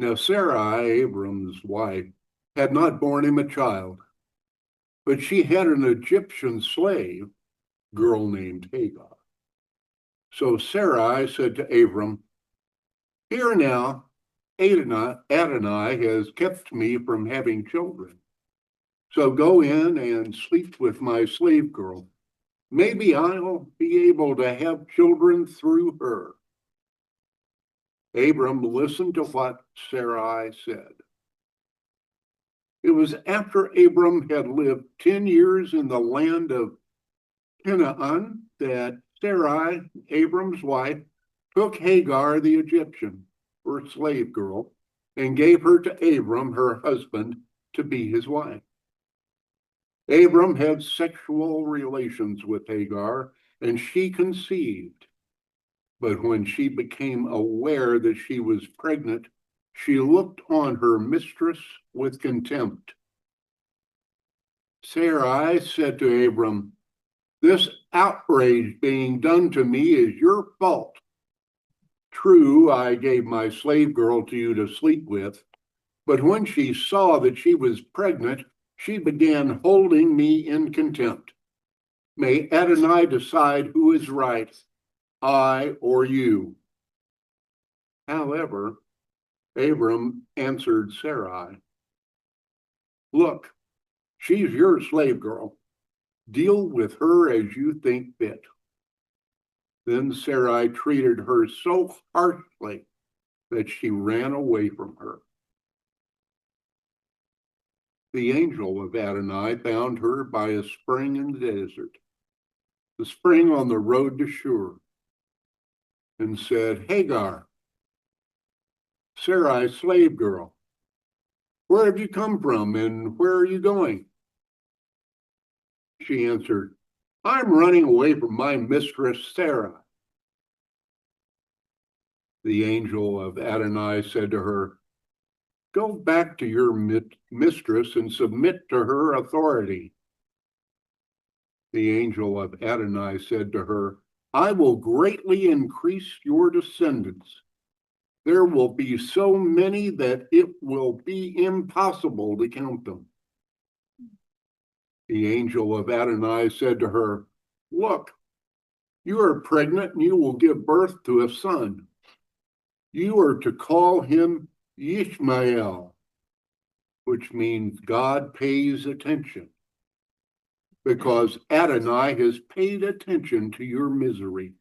Now Sarai, Abram's wife, had not borne him a child, but she had an Egyptian slave girl named Hagar. So Sarai said to Abram, "Here now, Adonai has kept me from having children. So go in and sleep with my slave girl. Maybe I'll be able to have children through her." Abram listened to what Sarai said. It was after Abram had lived 10 years in the land of Canaan that Sarai, Abram's wife, took Hagar the Egyptian, her slave girl, and gave her to Abram, her husband, to be his wife. Abram had sexual relations with Hagar, and she conceived. But when she became aware that she was pregnant, she looked on her mistress with contempt. Sarai said to Abram, "This outrage being done to me is your fault. True, I gave my slave girl to you to sleep with, but when she saw that she was pregnant, she began holding me in contempt. May Adonai decide who is right, I or you." However, Abram answered Sarai, "Look, she's your slave girl. Deal with her as you think fit." Then Sarai treated her so harshly that she ran away from her. The angel of Adonai found her by a spring in the desert, the spring on the road to Shur, and said, "Hagar, Sarai's slave girl, where have you come from and where are you going?" She answered, "I'm running away from my mistress Sarah." The angel of Adonai said to her, "Go back to your mistress and submit to her authority." The angel of Adonai said to her, "I will greatly increase your descendants. There will be so many that it will be impossible to count them." The angel of Adonai said to her, "Look, you are pregnant and you will give birth to a son. You are to call him Ishmael, which means God pays attention, because Adonai has paid attention to your misery.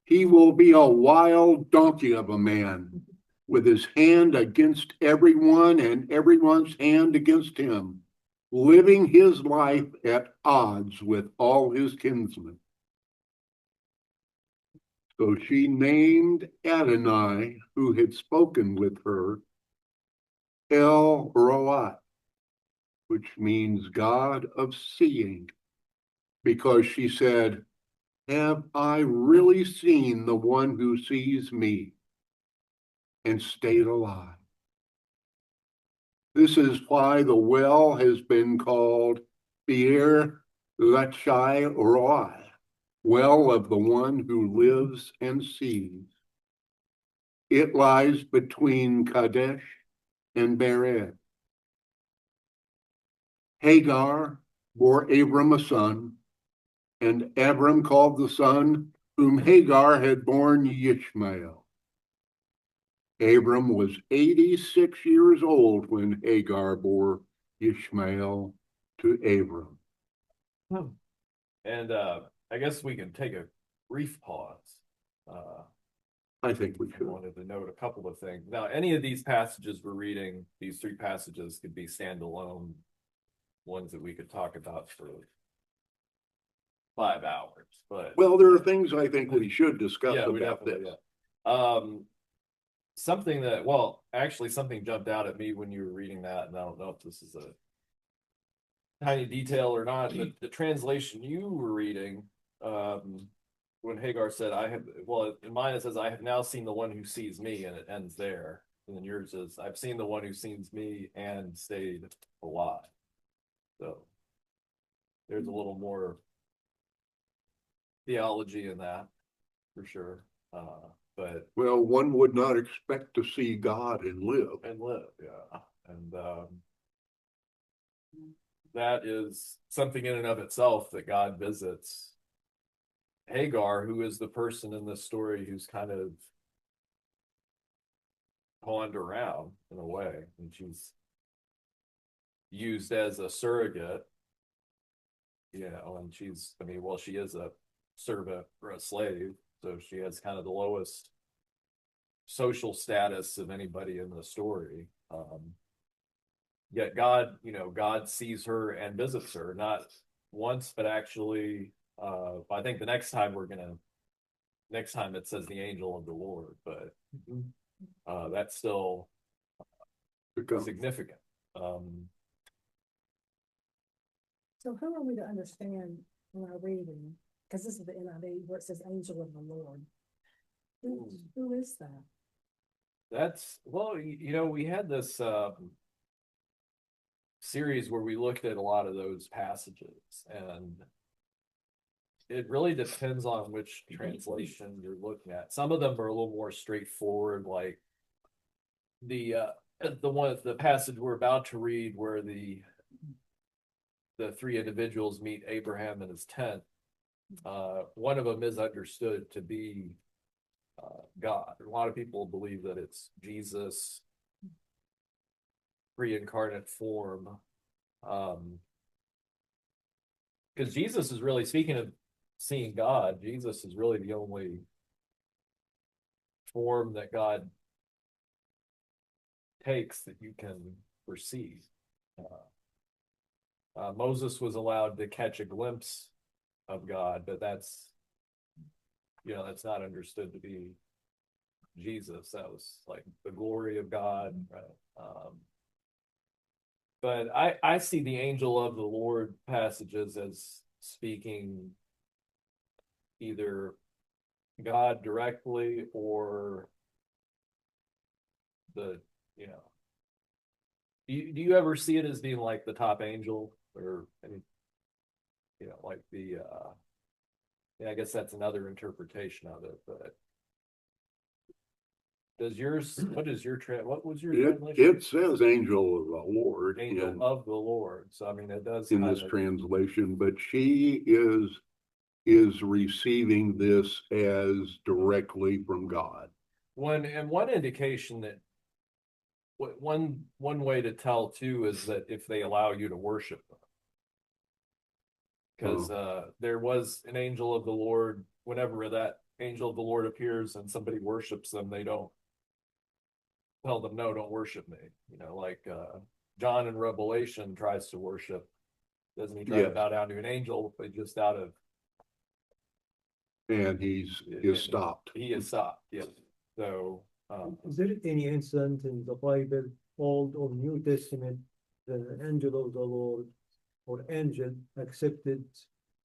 He will be a wild donkey of a man, with his hand against everyone and everyone's hand against him, living his life at odds with all his kinsmen." So she named Adonai, who had spoken with her, El Roi, which means God of seeing, because she said, "Have I really seen the one who sees me?" and stayed alive. This is why the well has been called Be'er Lachai Roi, well of the one who lives and sees. It lies between Kadesh and Bered. Hagar bore Abram a son, and Abram called the son whom Hagar had borne Ishmael. Abram was 86 years old when Hagar bore Ishmael to Abram. And I guess we can take a brief pause. I think we I should. wanted to note a couple of things. Now, any of these passages we're reading, these three passages could be standalone ones that we could talk about for 5 hours. But Well, there are things I think we should discuss about this. Something that, actually something jumped out at me when you were reading that, and I don't know if this is a tiny detail or not, but the translation you were reading, when Hagar said, in mine it says, "I have now seen the one who sees me," and it ends there. And then yours is, "I've seen the one who sees me and stayed alive." So there's a little more theology in that, for sure. but Well, one would not expect to see God and live. yeah. And that is something in and of itself that God visits Hagar, who is the person in this story who's kind of pawned around in a way, and she's used as a surrogate, and she's, I mean, well, she is a servant or a slave, so she has kind of the lowest social status of anybody in the story. Yet God, God sees her and visits her, not once, but actually, I think the next time it says the angel of the Lord, but that's still significant. So how are we to understand when I reading, because this is the NIV where it says angel of the Lord. Who is that? That's, well, we had this series where we looked at a lot of those passages, and it really depends on which translation you're looking at. Some of them are a little more straightforward, like the passage we're about to read where the three individuals meet Abraham in his tent. One of them is understood to be God. A lot of people believe that it's Jesus, pre-incarnate form, because Jesus is really, speaking of seeing God, Jesus is really the only form that God takes that you can perceive. Moses was allowed to catch a glimpse of God, but that's not understood to be Jesus. That was like the glory of God, right? But I see the angel of the Lord passages as speaking either God directly or do you ever see it as being like the top angel or any, like the I guess that's another interpretation of it, but what was your translation? It says angel of the Lord. Angel of the Lord. So I mean, it does in this translation, but she is receiving this as directly from God. One indication that one way to tell too is that if they allow you to worship them, because there was an angel of the Lord. Whenever that angel of the Lord appears and somebody worships them, they don't tell them, no, don't worship me. Like John in Revelation tries to worship. Doesn't he try to bow down to an angel, but just out of, and he is stopped. He is stopped, yes. So is there any incident in the Bible, Old or New Testament, that an angel of the Lord or angel accepted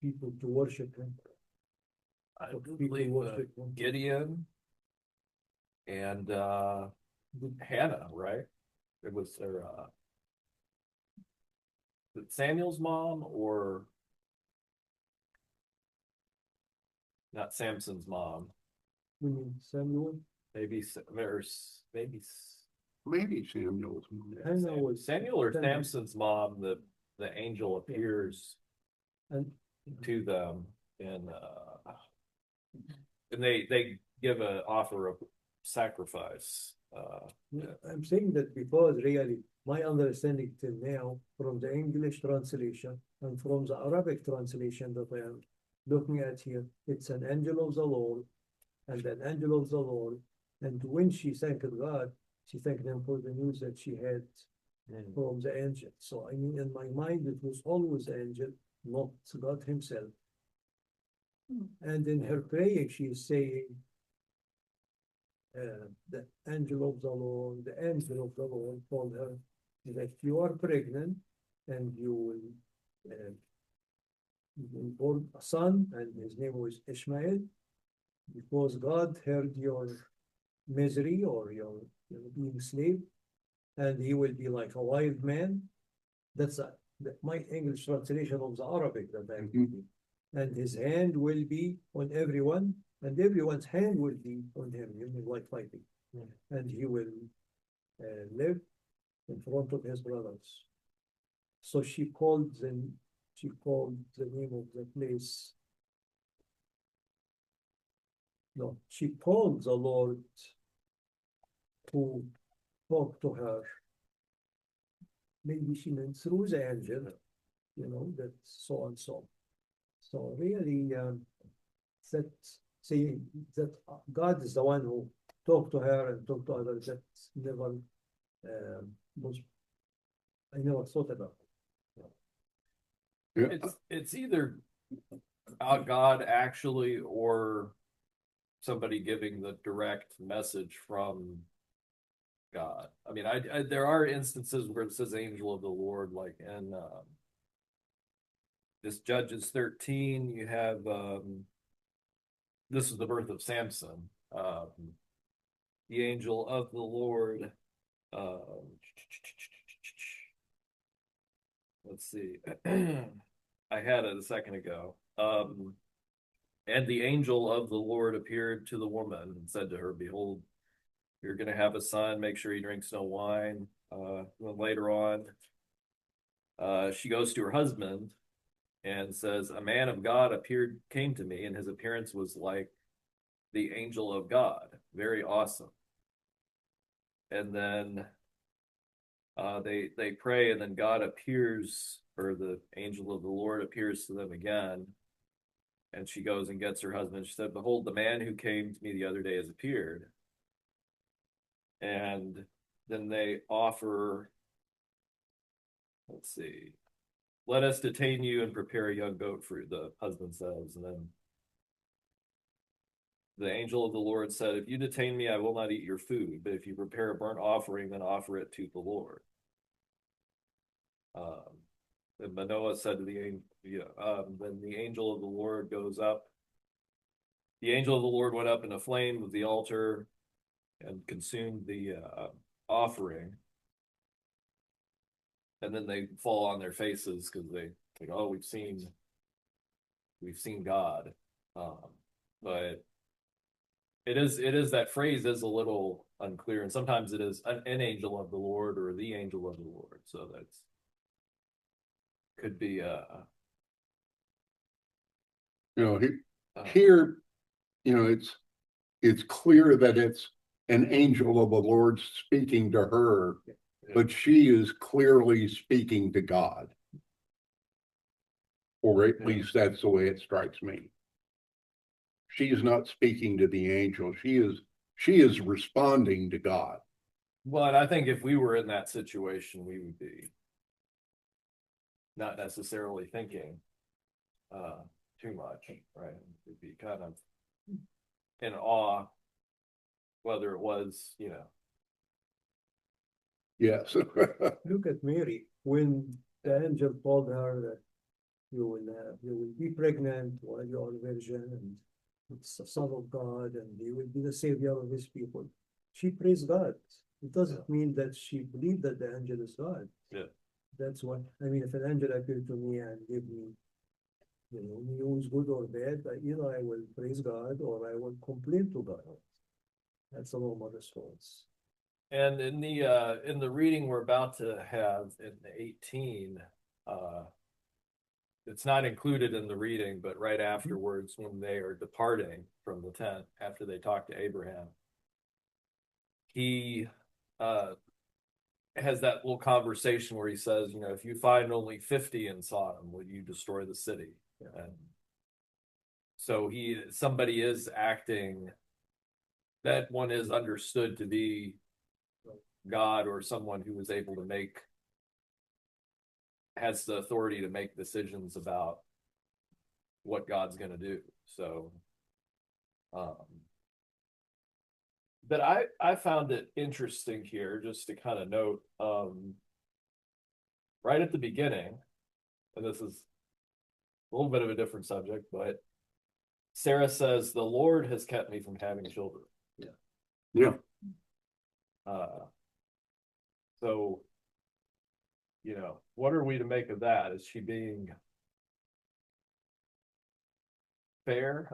people to worship him? I believe Gideon and Hannah, right? It was their Samuel's mom, or not Samson's mom. We mean Samuel? Maybe there's maybe Samuel's Hannah Samuel or Samson's mom. The angel appears to them, and they give an offer of sacrifice. I'm saying that because really my understanding till now from the English translation and from the Arabic translation that I am looking at here, it's an angel of the Lord and an angel of the Lord. And when she thanked God, she thanked him for the news that she had from the angel. So I mean, in my mind, it was always the angel, not God himself. And in her praying, she is saying, the angel of the Lord told her that you are pregnant and you will born a son, and his name was Ishmael, because God heard your misery or your being slave, and he will be like a wild man. That's my English translation of the Arabic that I'm reading. And his hand will be on everyone, and everyone's hand will be on him, like fighting. Hmm. And he will live in front of his brothers. So she called the name of the place. No, she called the Lord to talk to her. Maybe she meant through the angel, that so and so. So really, that saying that God is the one who talked to her and talked to others, that never was, I never thought about it. Yeah, It's either God actually or somebody giving the direct message from God. I mean, I there are instances where it says angel of the Lord, like in this Judges 13, you have this is the birth of Samson. The angel of the Lord. Let's see. I had it a second ago. And the angel of the Lord appeared to the woman and said to her, "Behold, you're going to have a son. Make sure he drinks no wine." Then later on, she goes to her husband and says, "A man of God came to me, and his appearance was like the angel of God. Very awesome." And then they pray, and then God appears, or the angel of the Lord appears to them again. And she goes and gets her husband. She said, "Behold, the man who came to me the other day has appeared." And then they offer, let's see, "Let us detain you and prepare a young goat for you," the husband says. And then the angel of the Lord said, "If you detain me, I will not eat your food. But if you prepare a burnt offering, then offer it to the Lord." And Manoah said to the angel, then the angel of the Lord goes up. The angel of the Lord went up in a flame of the altar and consumed the offering. And then they fall on their faces because they think, "Oh, we've seen God." But it is that phrase is a little unclear, and sometimes it is an angel of the Lord or the angel of the Lord. So that's could be here, it's clear that it's an angel of the Lord speaking to her, but she is clearly speaking to God. Or at least that's the way it strikes me. She is not speaking to the angel. She is responding to God. But I think if we were in that situation, we would be not necessarily thinking too much, right? We'd be kind of in awe, whether it was, Yes. Look at Mary, when the angel told her that you will be pregnant while you are a virgin, and it's the Son of God, and he will be the savior of his people. She praised God. It doesn't mean that she believed that the angel is God. Yeah. That's what I mean. If an angel appeared to me and gave me, news, good or bad, either I will praise God or I will complain to God. That's a normal response. And in the reading we're about to have in 18, it's not included in the reading, but right afterwards, when they are departing from the tent, after they talk to Abraham, he has that little conversation where he says, "If you find only 50 in Sodom, will you destroy the city?" Yeah. And so somebody is acting, that one is understood to be God or someone who is able to has the authority to make decisions about what God's going to do. So, but I found it interesting here, just to kind of note, right at the beginning, and this is a little bit of a different subject, but Sarah says, "The Lord has kept me from having children." Yeah. So, what are we to make of that? Is she being fair.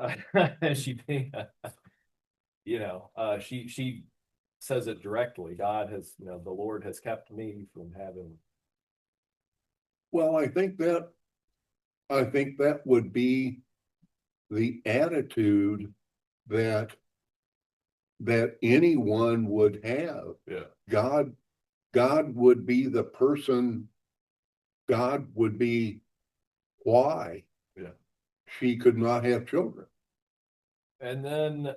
She, you know, she says it directly. God has, you know, the Lord has kept me from having. Well, I think that would be the attitude that anyone would have. Yeah. God would be the person, God would be why Yeah. she could not have children. And then,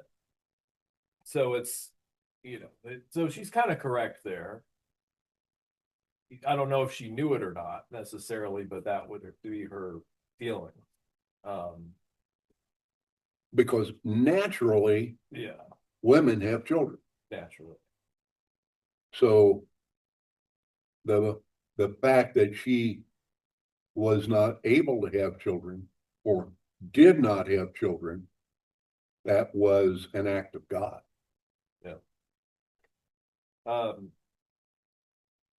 so it's, you know, so she's kind of correct there. I don't know if she knew it or not necessarily, but that would be her feeling. Because naturally, Yeah, women have children. naturally. So the fact that she was not able to have children or did not have children, that was an act of God.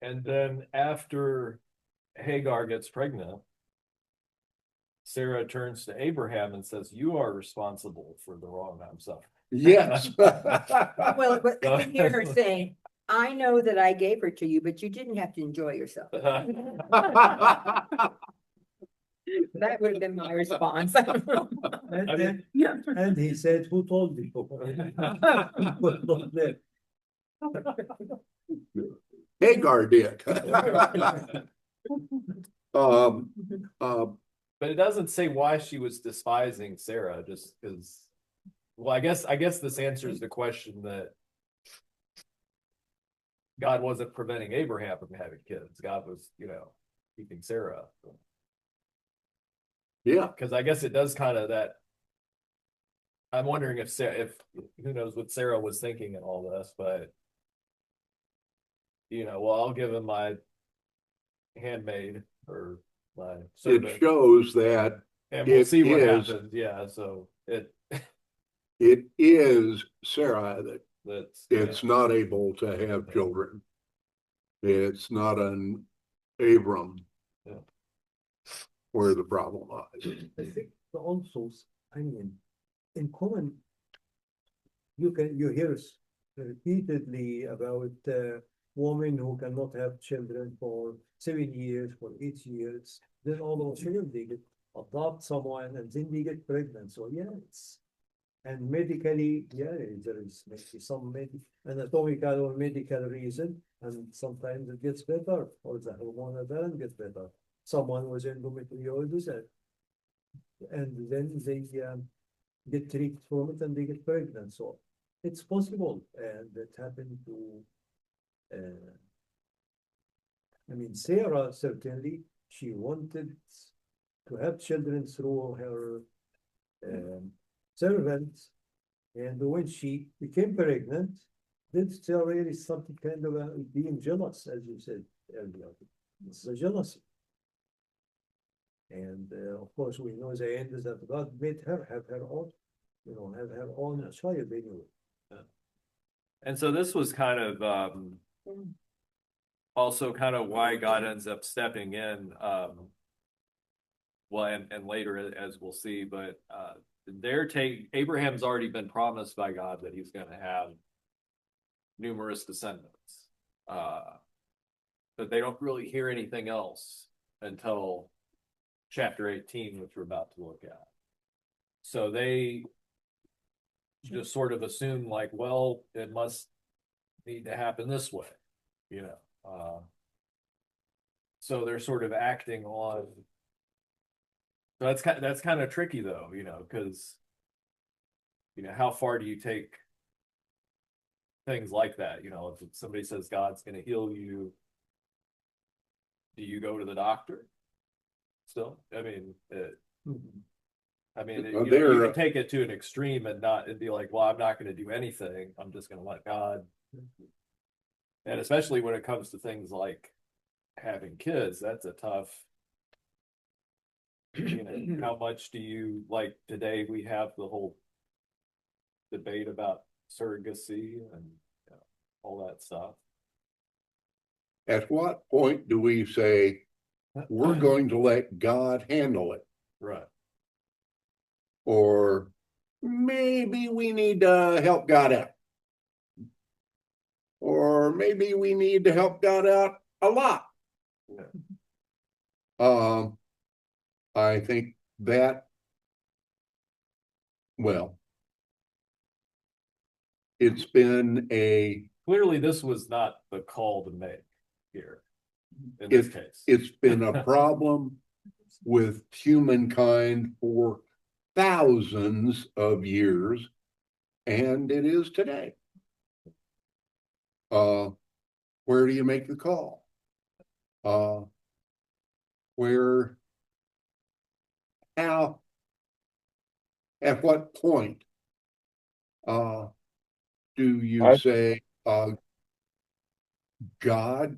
And then after Hagar gets pregnant, Sarah turns to Abraham and says, "You are responsible for the wrong I'm suffering." Yes. Well, but I can hear her saying, I know that I gave her to you, but you didn't have to enjoy yourself. That would have been my response. And then, and he said, who told you? Was not there. Hagar did. But it doesn't say why she was despising Sarah, just because. Well, I guess this answers the question that God wasn't preventing Abraham from having kids. God was, you know, keeping Sarah. Yeah, Because I guess it does kind of that. I'm wondering if who knows what Sarah was thinking in all this, but you know, well, I'll give him my handmaid or my servant, it shows that and we'll it see what is- happens. Yeah, so it is Sarah that it's not able to have children. It's not an Abram Yeah. where the problem lies. I think also, I mean, in common, you hear repeatedly about women who cannot have children for 7 years, for 8 years. Then all of a sudden they adopt someone and then they get pregnant. So yeah, and medically, yeah, there is maybe some anatomical or medical reason, and sometimes it gets better, or the hormonal balance gets better. Someone was endometriosis, and then they get treated from it and they get pregnant. So it's possible, and it happened to. I mean, Sarah certainly she wanted to have children through her servant, and when she became pregnant, this already something kind of being jealous, as you said earlier. It's a jealousy. And of course, we know the end is that God made her have her own, have her own child anyway. And so this was kind of also kind of why God ends up stepping in. Well, and later, as we'll see, but Abraham's already been promised by God that he's going to have numerous descendants. But they don't really hear anything else until chapter 18, which we're about to look at. So they just sort of assume like, well, it must need to happen this way, you know. So they're sort of acting on. So that's kind of tricky though, you know, because how far do you take things like that? You know, if somebody says God's going to heal you, do you go to the doctor? Still, I mean, you can take it to an extreme and be like, well, I'm not going to do anything. I'm just going to let God. And especially when it comes to things like having kids, that's a tough. How much do you like today? We have the whole debate about surrogacy and all that stuff. At what point do we say we're going to let God handle it? Right. or maybe we need to help God out, or maybe we need to help God out a lot. I think that, well, it's been Clearly, this was not the call to make here in this case. it's been a problem with humankind for thousands of years, and it is today. Where do you make the call? How, at what point do you say, God,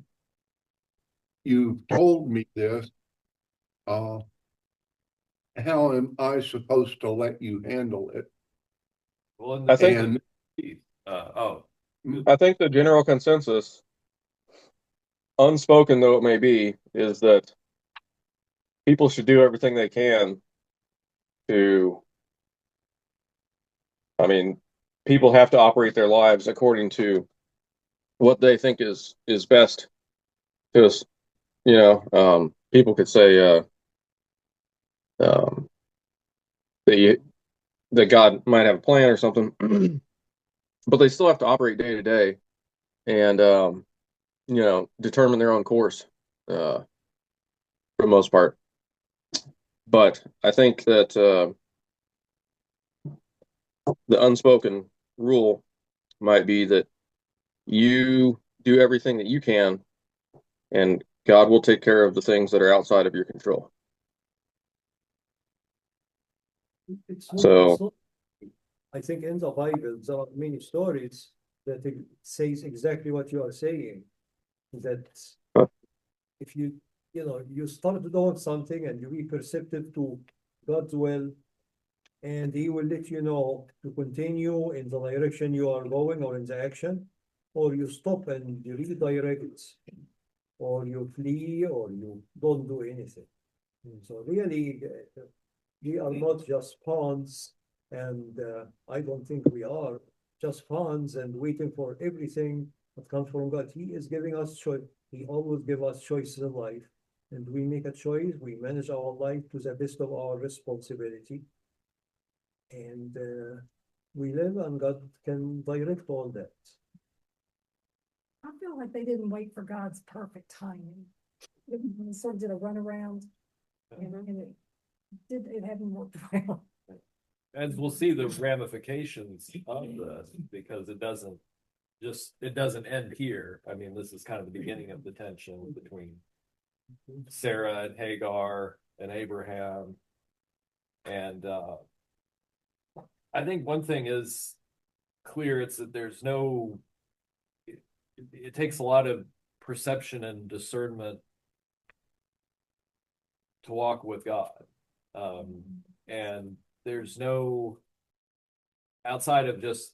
you've told me this, how am I supposed to let you handle it? Well, I think And I think the general consensus, unspoken though it may be, is that people should do everything they can to, I mean, people have to operate their lives according to what they think is best to us. You know, people could say that God might have a plan or something, but they still have to operate day to day and you know, determine their own course for the most part. But I think that the unspoken rule might be that you do everything that you can, and God will take care of the things that are outside of your control. So, I think in the Bible, there are many stories that it says exactly what you are saying. That if you know, you start doing something and you be perceptive to God's will, and He will let you know to continue in the direction you are going or in the action, or you stop and you redirect, or you flee, or you don't do anything. And so really, we are not just pawns, and I don't think we are just pawns and waiting for everything that comes from God. He is giving us choice. He always gives us choices in life, and we make a choice. We manage our life to the best of our responsibility, and we live, and God can direct all that. I feel like they didn't wait for God's perfect timing. They sort of did a runaround, and it hadn't worked well. as we'll see the ramifications of this, because it doesn't end here. I mean, this is kind of the beginning of the tension between Sarah and Hagar and Abraham. And I think one thing is clear, it's that there's no, it takes a lot of perception and discernment to walk with God. And there's no, outside of just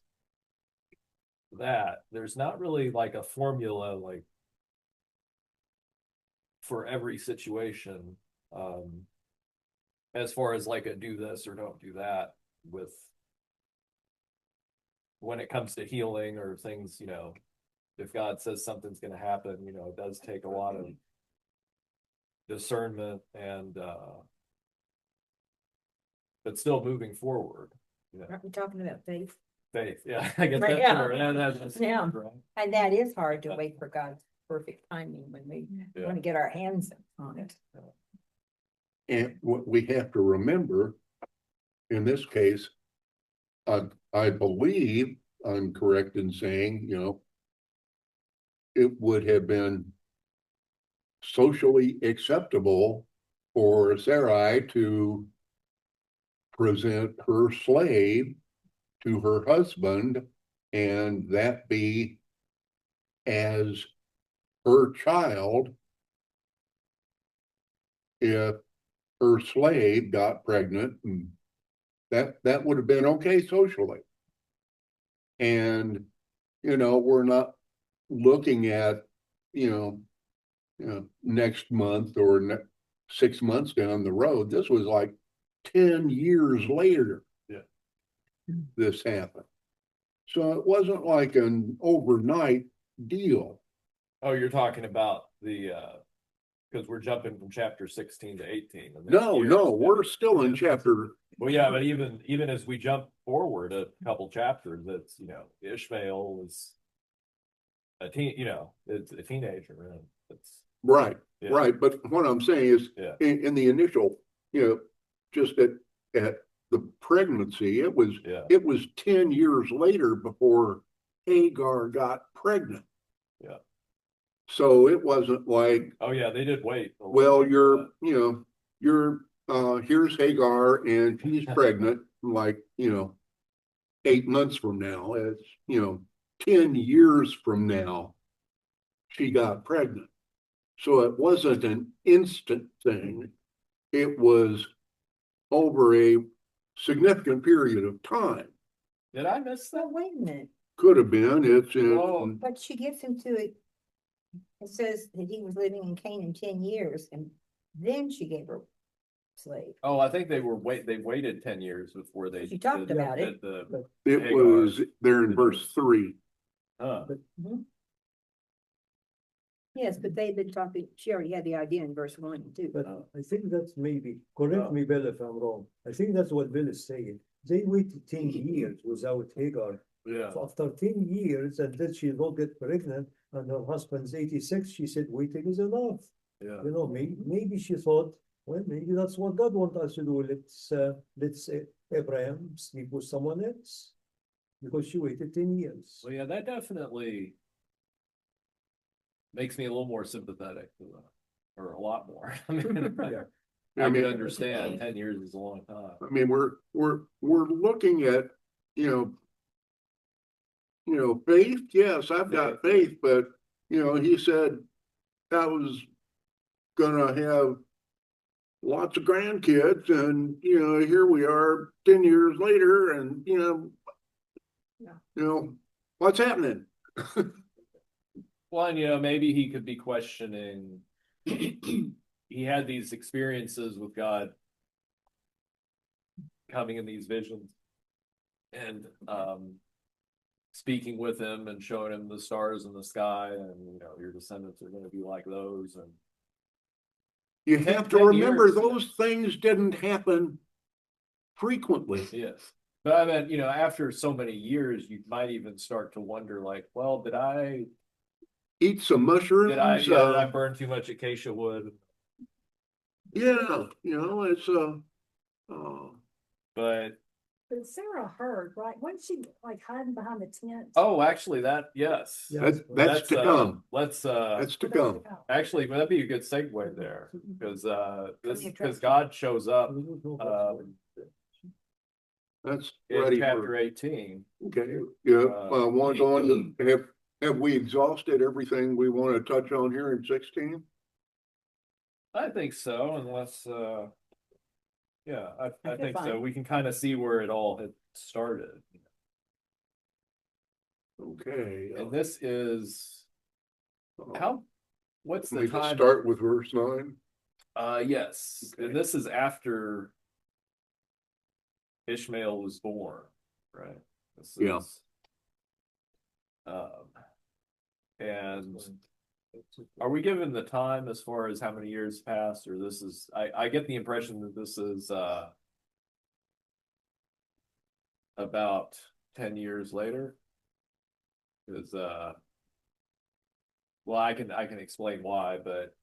that, there's not really like a formula like for every situation, as far as like a do this or don't do that with when it comes to healing or things, you know, if God says something's going to happen, you know, it does take a lot of discernment and but still moving forward, you know. Aren't we talking about faith? Faith, yeah, I guess Right, that's yeah. where that's Yeah. right. And that is hard to wait for God's perfect timing when we Yeah. want to get our hands on it. And what we have to remember, in this case, I believe I'm correct in saying, you know, it would have been socially acceptable for Sarai to present her slave to her husband, and that be as her child if her slave got pregnant, and that would have been okay socially. And you know, we're not looking at, you know, next month or 6 months down the road. This was like 10 years later. this happened. So it wasn't like an overnight deal. Oh, you're talking about the, because we're jumping from chapter 16 to 18. the next No, year. no, we're still in chapter, Well, yeah, but even as we jump forward a couple chapters, it's, Ishmael was a teen, it's a teenager, and it's right, yeah. right. But what I'm saying is, Yeah. in the initial, just at the pregnancy, it was Yeah. 10 years later before Hagar got pregnant. Yeah. So it wasn't like, Oh yeah, they did wait. well, here's Hagar and she's pregnant, like, 8 months from now. It's, 10 years from now, she got pregnant. So it wasn't an instant thing. It was over a significant period of time. Did I miss that? So wait a minute, Could have been, it's Oh. in, but she gets into it. It says that he was living in Canaan 10 years and then she gave her slave. Oh, I think they waited 10 years before they. She talked did about it. it Hagar. was there in verse 3. Yes, but they've been talking, she already had the idea in verse 1 and 2. But Oh. I think that's maybe, correct Oh. me, Bill, if I'm wrong. I think that's what Bill is saying. They waited 10 years without Hagar. Yeah. So after 10 years, and then she will get pregnant, and her husband's 86, she said, waiting is enough. Yeah. Maybe she thought, well, maybe that's what God wants us to do. Let's Abraham sleep with someone else. Because she waited 10 years. Well, yeah, that definitely makes me a little more sympathetic to or a lot more. I mean, Yeah. I can understand 10 years is a long time. I mean, we're looking at, faith. Yes, I've got faith, but he said I was gonna have lots of grandkids, and here we are 10 years later, and what's happening? Well, and maybe he could be questioning. He had these experiences with God coming in these visions and speaking with him and showing him the stars in the sky, and your descendants are going to be like those. And You 10 have to remember years, those things didn't happen frequently. yes, but I mean, after so many years, you might even start to wonder, like, well, did I Eat some mushrooms. did I burn too much acacia wood? Yeah, it's But But Sarah heard, right? Wasn't she like hiding behind the tent? oh, actually, yes. Yeah. that's to come. Let's That's to That's come. the- actually, that'd be a good segue there because attraction. because God shows up That's in ready chapter for. 18. Okay, yeah, want to go on to, have we exhausted everything we want to touch on here in 16? I think so, unless yeah, I feel think so. fine. We can kind of see where it all had started. Okay. And this is what's Let the me just time? start with verse 9. Yes, Okay. and this is after Ishmael was born, right? This Yeah. is, and are we given the time as far as how many years passed, or this is? I get the impression that this is about 10 years later, because well, I can explain why, but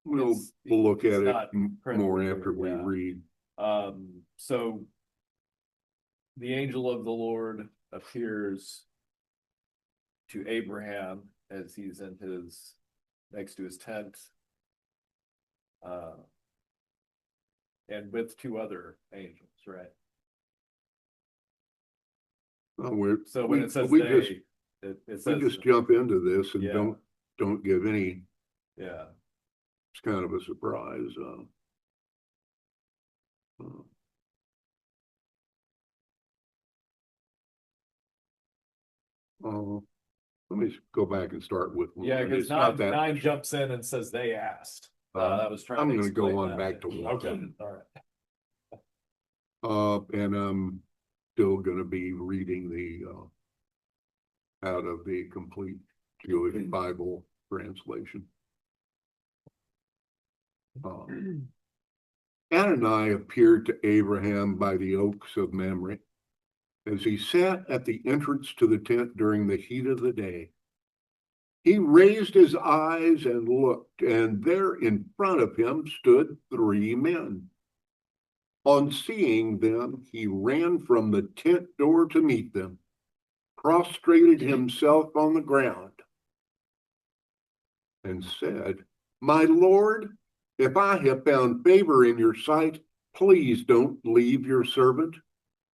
We'll It's- look it's at not it more incredibly after we clear, yeah. read. So the angel of the Lord appears to Abraham as he's in next to his tent, and with two other angels, right? So when it says we they, just it we says, just jump into this and Yeah. don't give any. yeah. It's kind of a surprise. Let me go back and start with. Yeah, because It's not that. nine jumps in and says they asked. That was trying I'm to gonna go explain on that. back to one. Okay, all right. And still gonna be reading the, out of the complete Jewish Bible translation. Adonai appeared to Abraham by the oaks of Mamre as he sat at the entrance to the tent during the heat of the day. He raised his eyes and looked, and there in front of him stood 3 men. On seeing them, he ran from the tent door to meet them, prostrated himself on the ground, and said, "My Lord, if I have found favor in your sight, please don't leave your servant.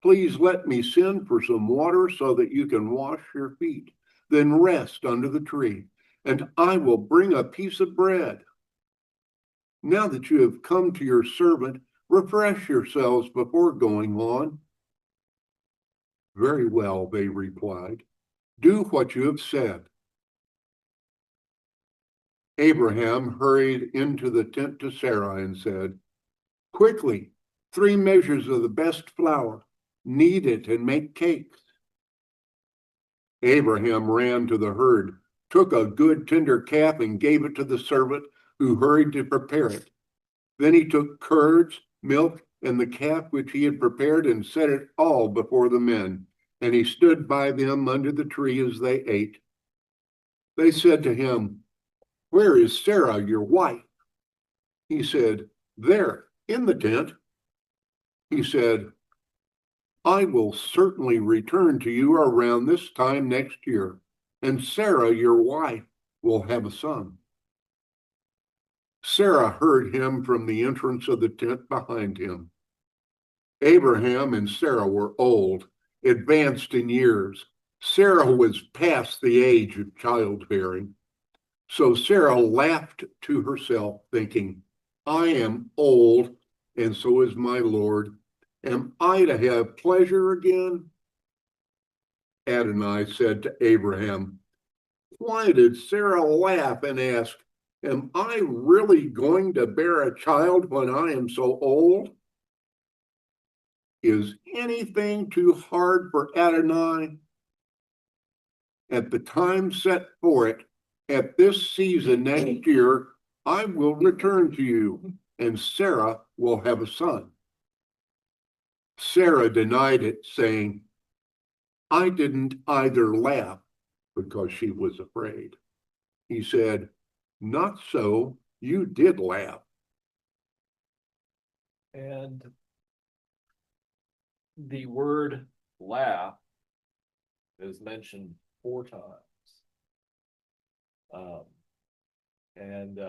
Please let me send for some water so that you can wash your feet, then rest under the tree, and I will bring a piece of bread. Now that you have come to your servant, refresh yourselves before going on." "Very well," they replied. "Do what you have said." Abraham hurried into the tent to Sarai and said, "Quickly, 3 measures of the best flour, knead it and make cakes." Abraham ran to the herd, took a good tender calf and gave it to the servant who hurried to prepare it. Then he took curds, milk, and the calf which he had prepared and set it all before the men, and he stood by them under the tree as they ate. They said to him, "Where is Sarah, your wife?" He said, "There, in the tent." He said, "I will certainly return to you around this time next year, and Sarah, your wife, will have a son." Sarah heard him from the entrance of the tent behind him. Abraham and Sarah were old, advanced in years. Sarah was past the age of childbearing. So Sarah laughed to herself, thinking, "I am old, and so is my Lord. Am I to have pleasure again?" Adonai said to Abraham, "Why did Sarah laugh and ask, 'Am I really going to bear a child when I am so old?' Is anything too hard for Adonai? At the time set for it, at this season next year, I will return to you, and Sarah will have a son." Sarah denied it, saying, "I didn't either laugh," because she was afraid. He said, "Not so, you did laugh." And the word laugh is mentioned 4 times. And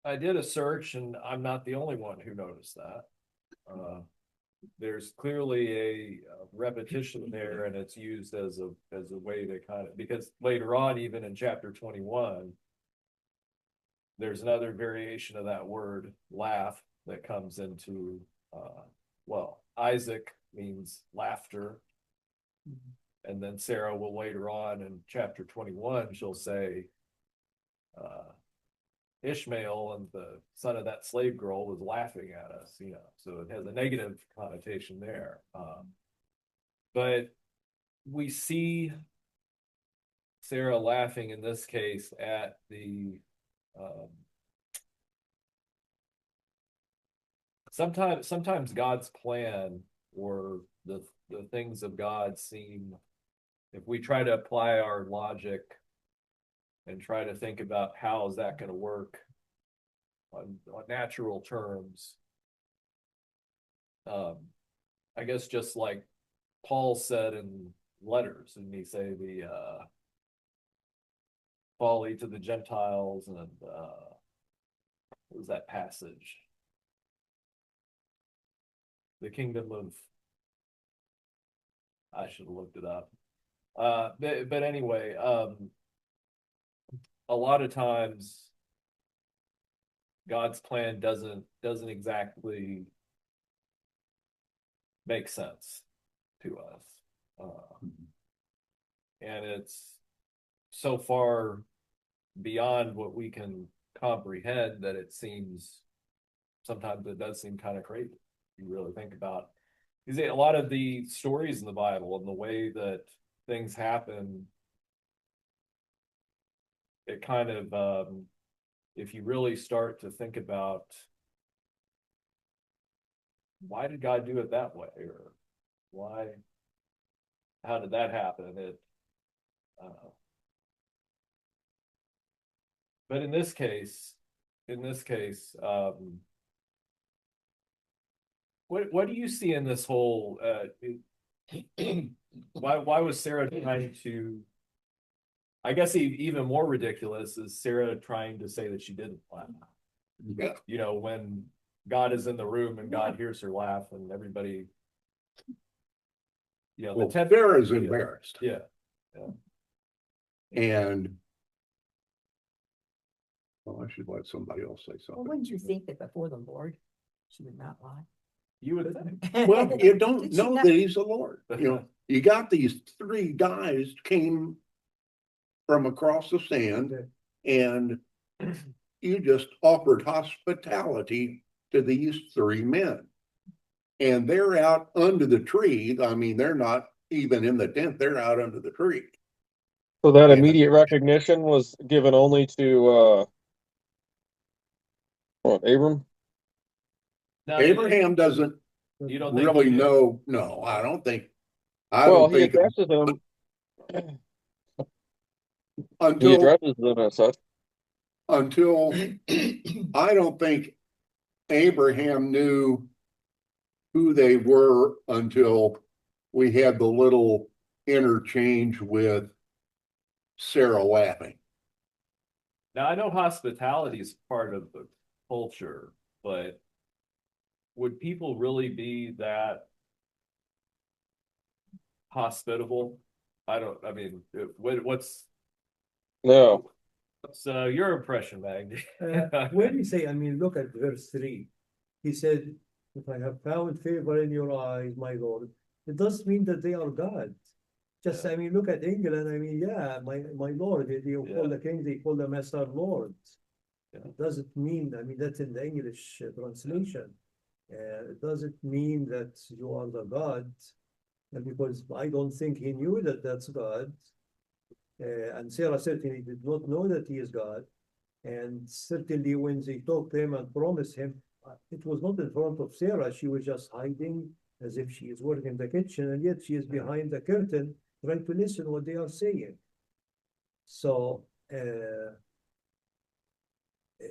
I did a search, and I'm not the only one who noticed that. There's clearly a repetition there, and it's used as a way to kind of, because later on, even in chapter 21, there's another variation of that word laugh that comes into well, Isaac means laughter. And then Sarah will later on in chapter 21, she'll say Ishmael and the son of that slave girl was laughing at us, you know, so it has a negative connotation there. But we see Sarah laughing in this case at the sometimes God's plan or the things of God seem, if we try to apply our logic and try to think about how is that going to work on natural terms, I guess just like Paul said in letters, and he say the folly to the Gentiles, and what was that passage? The kingdom of, I should have looked it up. But anyway, a lot of times God's plan doesn't exactly make sense to us. And it's so far beyond what we can comprehend that it seems, sometimes it does seem kind of crazy. You really think about Because a lot of the stories in the Bible and the way that things happen, it kind of, if you really start to think about why did God do it that way, or how did that happen? But in this case, what do you see in this whole, why was Sarah trying to, I guess even more ridiculous is Sarah trying to say that she didn't laugh. Yeah. You know, when God is in the room and God hears her laugh and everybody, you know, Well, Sarah's embarrassed. Yeah. And well, I should let somebody else say Well, something. wouldn't you think that before the Lord, she would not lie? You would think. Well, you don't Did she know not- that he's the Lord. You know, you got these three guys came from across the sand, and you just offered hospitality to these three men. And they're out under the tree. I mean, they're not even in the tent, they're out under the tree. So that Yeah. immediate recognition was given only to Abram. Now, Abraham doesn't you don't think really he did? know. No, I don't think. I Well, don't he think addresses them. He until addresses them as such. until I don't think Abraham knew who they were until we had the little interchange with Sarah laughing. Now I know hospitality is part of the culture, but would people really be that hospitable? I mean, what's No. your impression, Magdi? When you say, I mean, look at verse 3. He said, if I have found favor in your eyes, my Lord, it doesn't mean that they are God. Just, I mean, look at England. I mean, yeah, my Lord, they call the king, they call them as our lords. It doesn't mean, I mean, that's in the English translation. It doesn't mean that you are the God, because I don't think he knew that that's God. And Sarah certainly did not know that he is God. And certainly when they talked to him and promised him, it was not in front of Sarah. She was just hiding as if she is working in the kitchen, and yet she is behind the curtain trying to listen what they are saying. So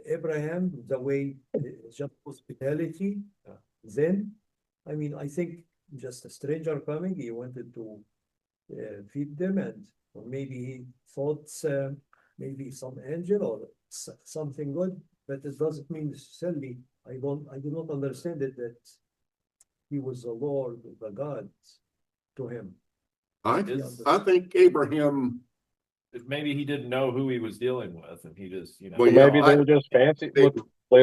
Abraham, the way just hospitality, then, I mean, I think just a stranger coming, he wanted to feed them, and or maybe he thought maybe some angel or something good, but it doesn't mean necessarily. I do not understand it that he was the Lord, the God to him. I think Abraham. Maybe he didn't know who he was dealing with, and he just, you know. Well, Maybe they were just fancy. They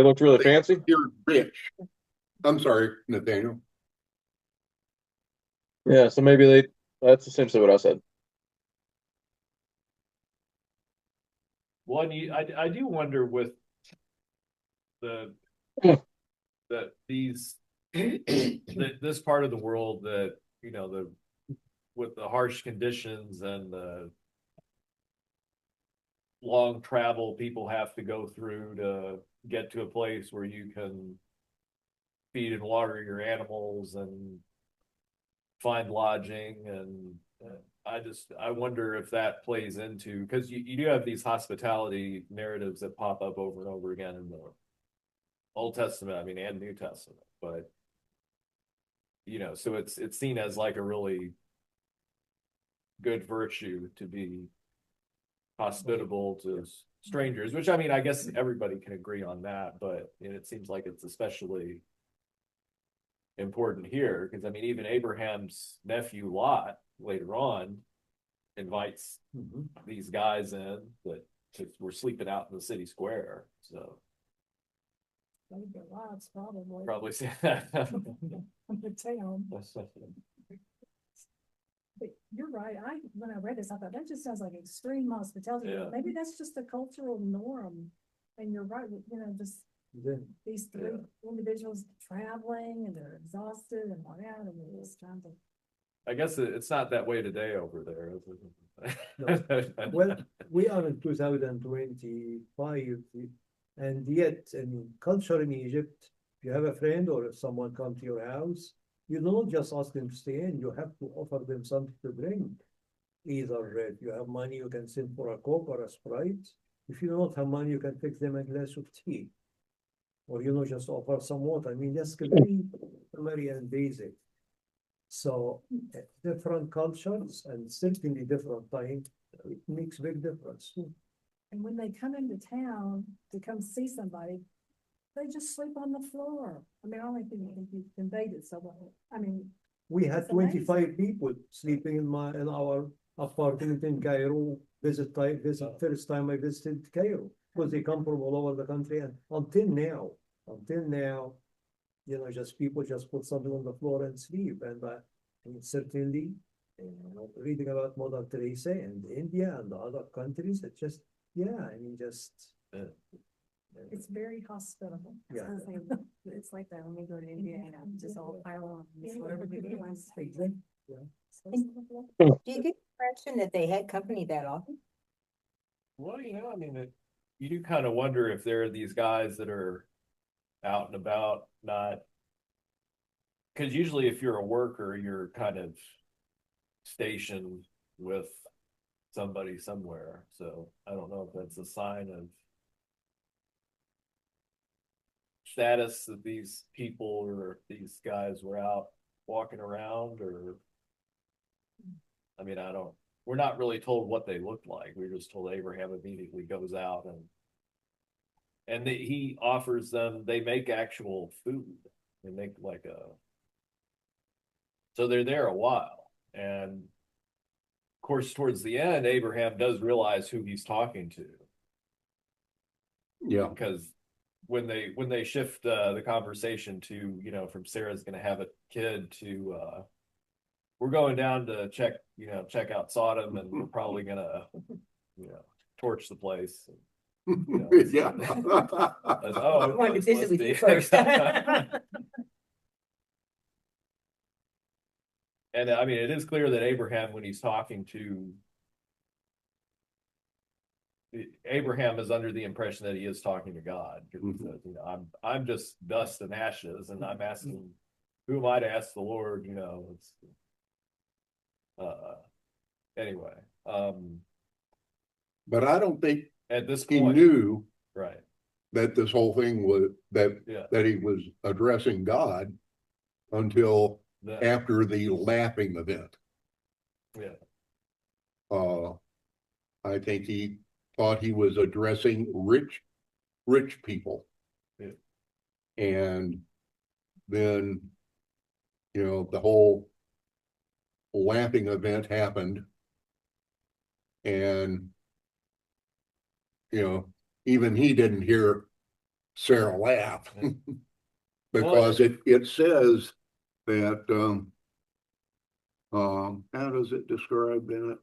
looked really fancy. You're rich. I'm sorry, Nathaniel. Yeah, so maybe that's essentially what I said. Well, I do wonder with that these this part of the world that, you know, with the harsh conditions and the long travel people have to go through to get to a place where you can feed and water your animals and find lodging. And I wonder if that plays into, because you do have these hospitality narratives that pop up over and over again in the Old Testament, I mean, and New Testament, but you know, so it's seen as like a really good virtue to be hospitable to strangers, which, I mean, I guess everybody can agree on that, but it seems like it's especially important here, because I mean, even Abraham's nephew Lot later on invites these guys in that were sleeping out in the city square, so Lots, probably. probably say that. From the town. But you're right. When I read this, I thought that just sounds like extreme hospitality. Yeah. Maybe that's just a cultural norm. And you're right, you know, just Then, these three individuals traveling and they're exhausted and worn out and they're just trying to. I guess it's not that way today over there. Is it? well, we are in 2025, and yet, I mean, culture in Egypt, if you have a friend or if someone come to your house, you don't just ask them to stay in, you have to offer them something to drink. Either if you have money, you can send for a Coke or a Sprite. If you don't have money, you can fix them a glass of tea. Or, just offer some water. I mean, that's very primary and basic. So different cultures and certainly different time, it makes big difference too. And when they come into town to come see somebody, they just sleep on the floor. I mean, I don't think you conveyed it so well. I mean, We had It's amazing. 25 people sleeping in our apartment in Cairo. First time I visited Cairo, because they come from all over the country, and until now, just people just put something on the floor and sleep. And I mean, certainly, reading about Mother Teresa and India and the other countries, it just, I mean, just. it's very hospitable. Yeah. It's like that when we go to Indiana, just all pile on, just whatever we do. Exactly. Do you get the impression that they had company that often? Well, I mean, you do kind of wonder if there are these guys that are out and about, not. Because usually if you're a worker, you're kind of stationed with somebody somewhere. So I don't know if that's a sign of status that these people or these guys were out walking around, or I mean, we're not really told what they looked like. We're just told Abraham immediately goes out and he offers them, they make actual food. They make so they're there a while. And of course, towards the end, Abraham does realize who he's talking to. Yeah. Because when they shift the conversation to, from Sarah's going to have a kid to, we're going down to check out Sodom, and we're probably going to, torch the place. Yeah. Oh, I wanted to this visit must with be- you first. And I mean, it is clear that Abraham, when he's talking to Abraham, is under the impression that he is talking to God. Because he says, I'm just dust and ashes, and I'm asking, who am I to ask the Lord? Anyway, But I don't think at this he point, knew right? that this whole thing was that he was addressing God until after the laughing event. Yeah. I think he thought he was addressing rich people. Yeah. And then, the whole laughing event happened. And, even he didn't hear Sarah laugh because it says that, how does it describe that?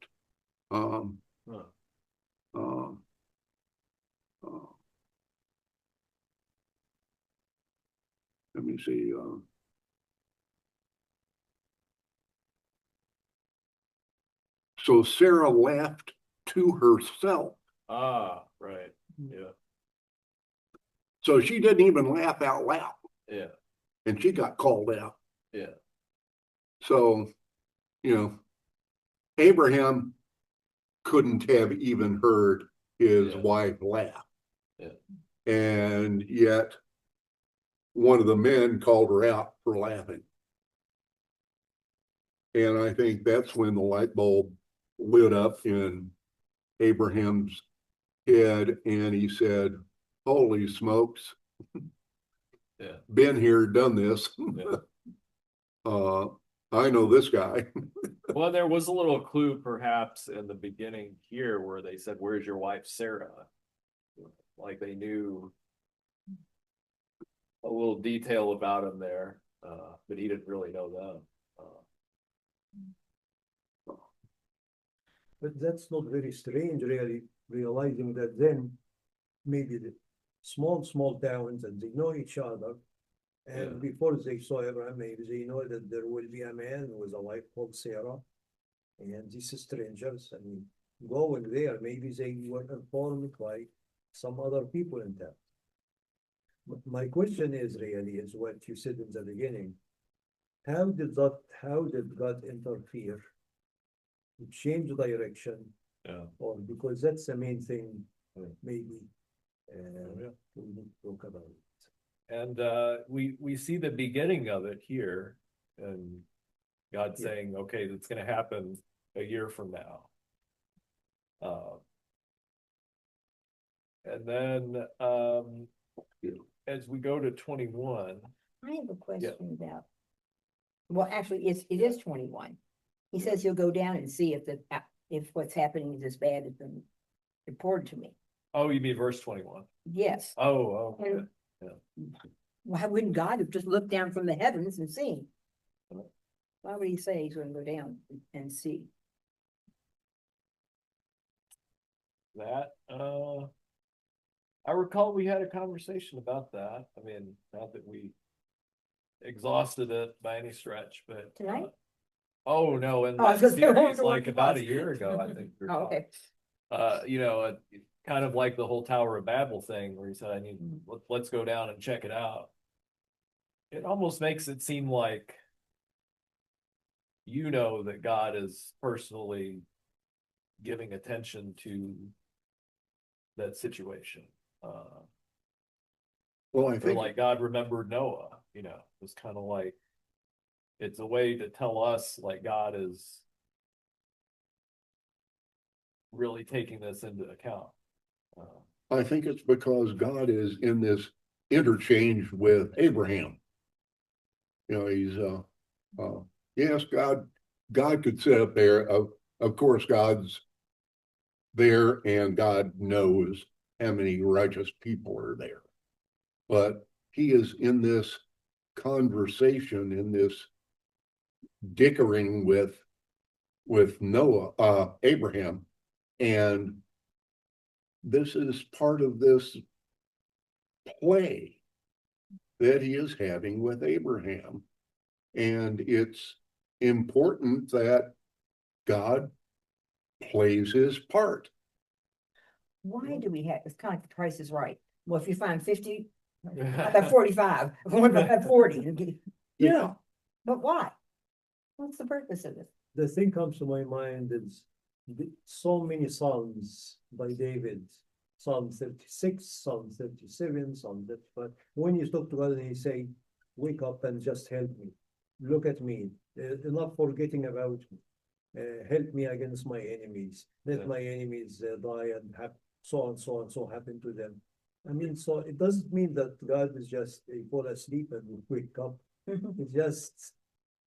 Let me see. So Sarah laughed to herself. Right. Yeah. So she didn't even laugh out loud. Yeah. And she got called out. Yeah. So, Abraham couldn't have even heard his wife laugh. Yeah. And yet one of the men called her out for laughing. And I think that's when the light bulb lit up in Abraham's head, and he said, holy smokes. Yeah. Been here, done this. Yeah. I know this guy. Well, there was a little clue perhaps in the beginning here where they said, where's your wife, Sarah? Like they knew a little detail about him there, but he didn't really know them. But that's not very strange, really, realizing that then maybe small towns, and they know each other. And Yeah. before they saw Abraham, maybe they know that there will be a man with a wife called Sarah, and these strangers. I mean, going there, maybe they were informed by some other people in town. My question is really is what you said in the beginning. How did God interfere to change direction? Yeah. Or because that's the main thing, Yeah. maybe Yeah. we need to talk about it. And we see the beginning of it here, and God Yeah. saying, okay, that's gonna happen a year from now. And then as we go to 21, I have a question about, well, actually, it is 21. He says he'll go down and see if what's happening is as bad as been reported to me. oh, you mean verse 21? Yes. Oh, And yeah. why wouldn't God have just looked down from the heavens and seen? Right. Why would he say he's gonna go down and see? That I recall we had a conversation about that. I mean, not that we exhausted it by any stretch, but Tonight? oh no, in Oh, I was that gonna say, what was series, the one like you about a watched? year ago, I think. we were Oh, okay. talking. Kind of like the whole Tower of Babel thing, where he said, "I need let's go down and check it out." It almost makes it seem like that God is personally giving attention to that situation. Well, I Or think, like God remembered Noah, it's kind of like it's a way to tell us like God is really taking this into account. I think it's because God is in this interchange with Abraham. He's yes, God could sit up there. Of course, God's there and God knows how many righteous people are there. But he is in this conversation, in this dickering with Abraham. And this is part of this play that he is having with Abraham. And it's important that God plays his part. Why do we have, it's kind of like the Price is Right. Well, if you find 50, how about 45? What about 40? Yeah. But why? What's the purpose of it? The thing comes to my mind is so many Psalms by David, Psalm 36, Psalm 37, Psalm 35. When you talk to God and he say, wake up and just help me. Look at me. Enough forgetting about me. Help me against my enemies. Let my enemies die and have so and so and so happen to them. I mean, so it doesn't mean that God is just fall asleep and wake up. It's just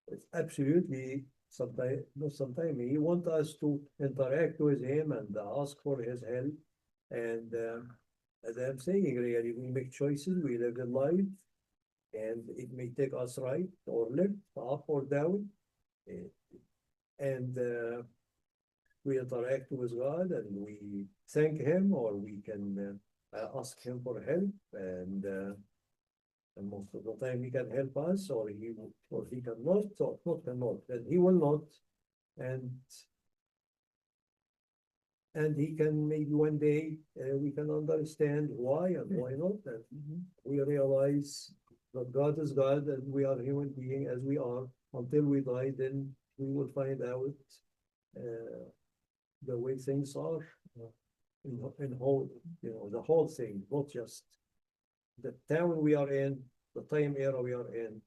it's absolutely sometimes he wants us to interact with him and ask for his help. And as I'm saying, really, we make choices, we live in life, and it may take us right or left, up or down. And we interact with God and we thank him, or we can ask him for help, and most of the time he can help us, or he cannot, or not cannot, and he will not, and he can maybe one day we can understand why and why not, and we realize that God is God and we are human beings as we are until we die. Then we will find out the way things are in whole, the whole thing, not just the town we are in, the time era we are in,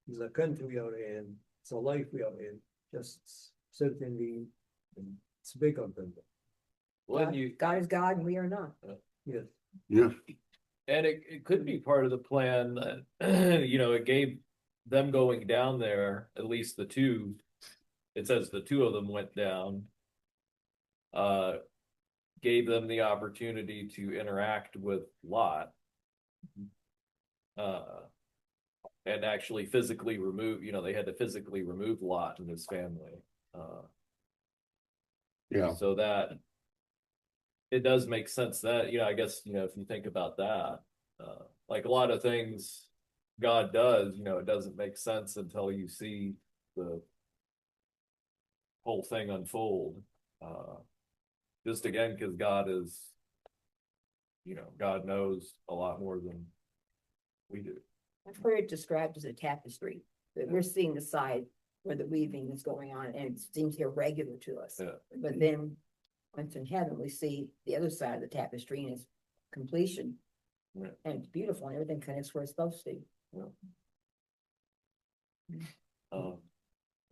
the country we are in, the life we are in. Just certainly, it's bigger than that. When God is God and we are not. Yes. Yes. and it could be part of the plan that it gave them going down there, at least the two. It says the two of them went down. Gave them the opportunity to interact with Lot. And actually physically remove, they had to physically remove Lot and his family. Yeah. So that it does make sense that, I guess, if you think about that, like a lot of things God does, it doesn't make sense until you see the whole thing unfold. Just again, because God is, God knows a lot more than we do. I've heard it described as a tapestry, that we're seeing the side where the weaving is going on, and it seems irregular to us. Yeah. But then, once in heaven, we see the other side of the tapestry and its completion. Yeah. And it's beautiful, and everything connects where it's supposed to.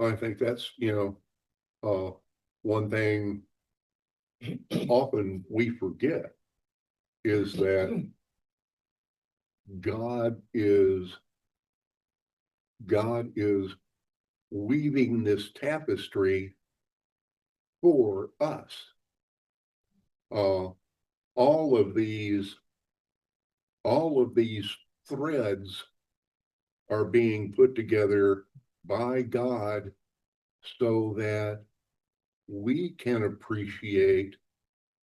I think that's, one thing often we forget is that God is weaving this tapestry for us. All of these threads are being put together by God so that we can appreciate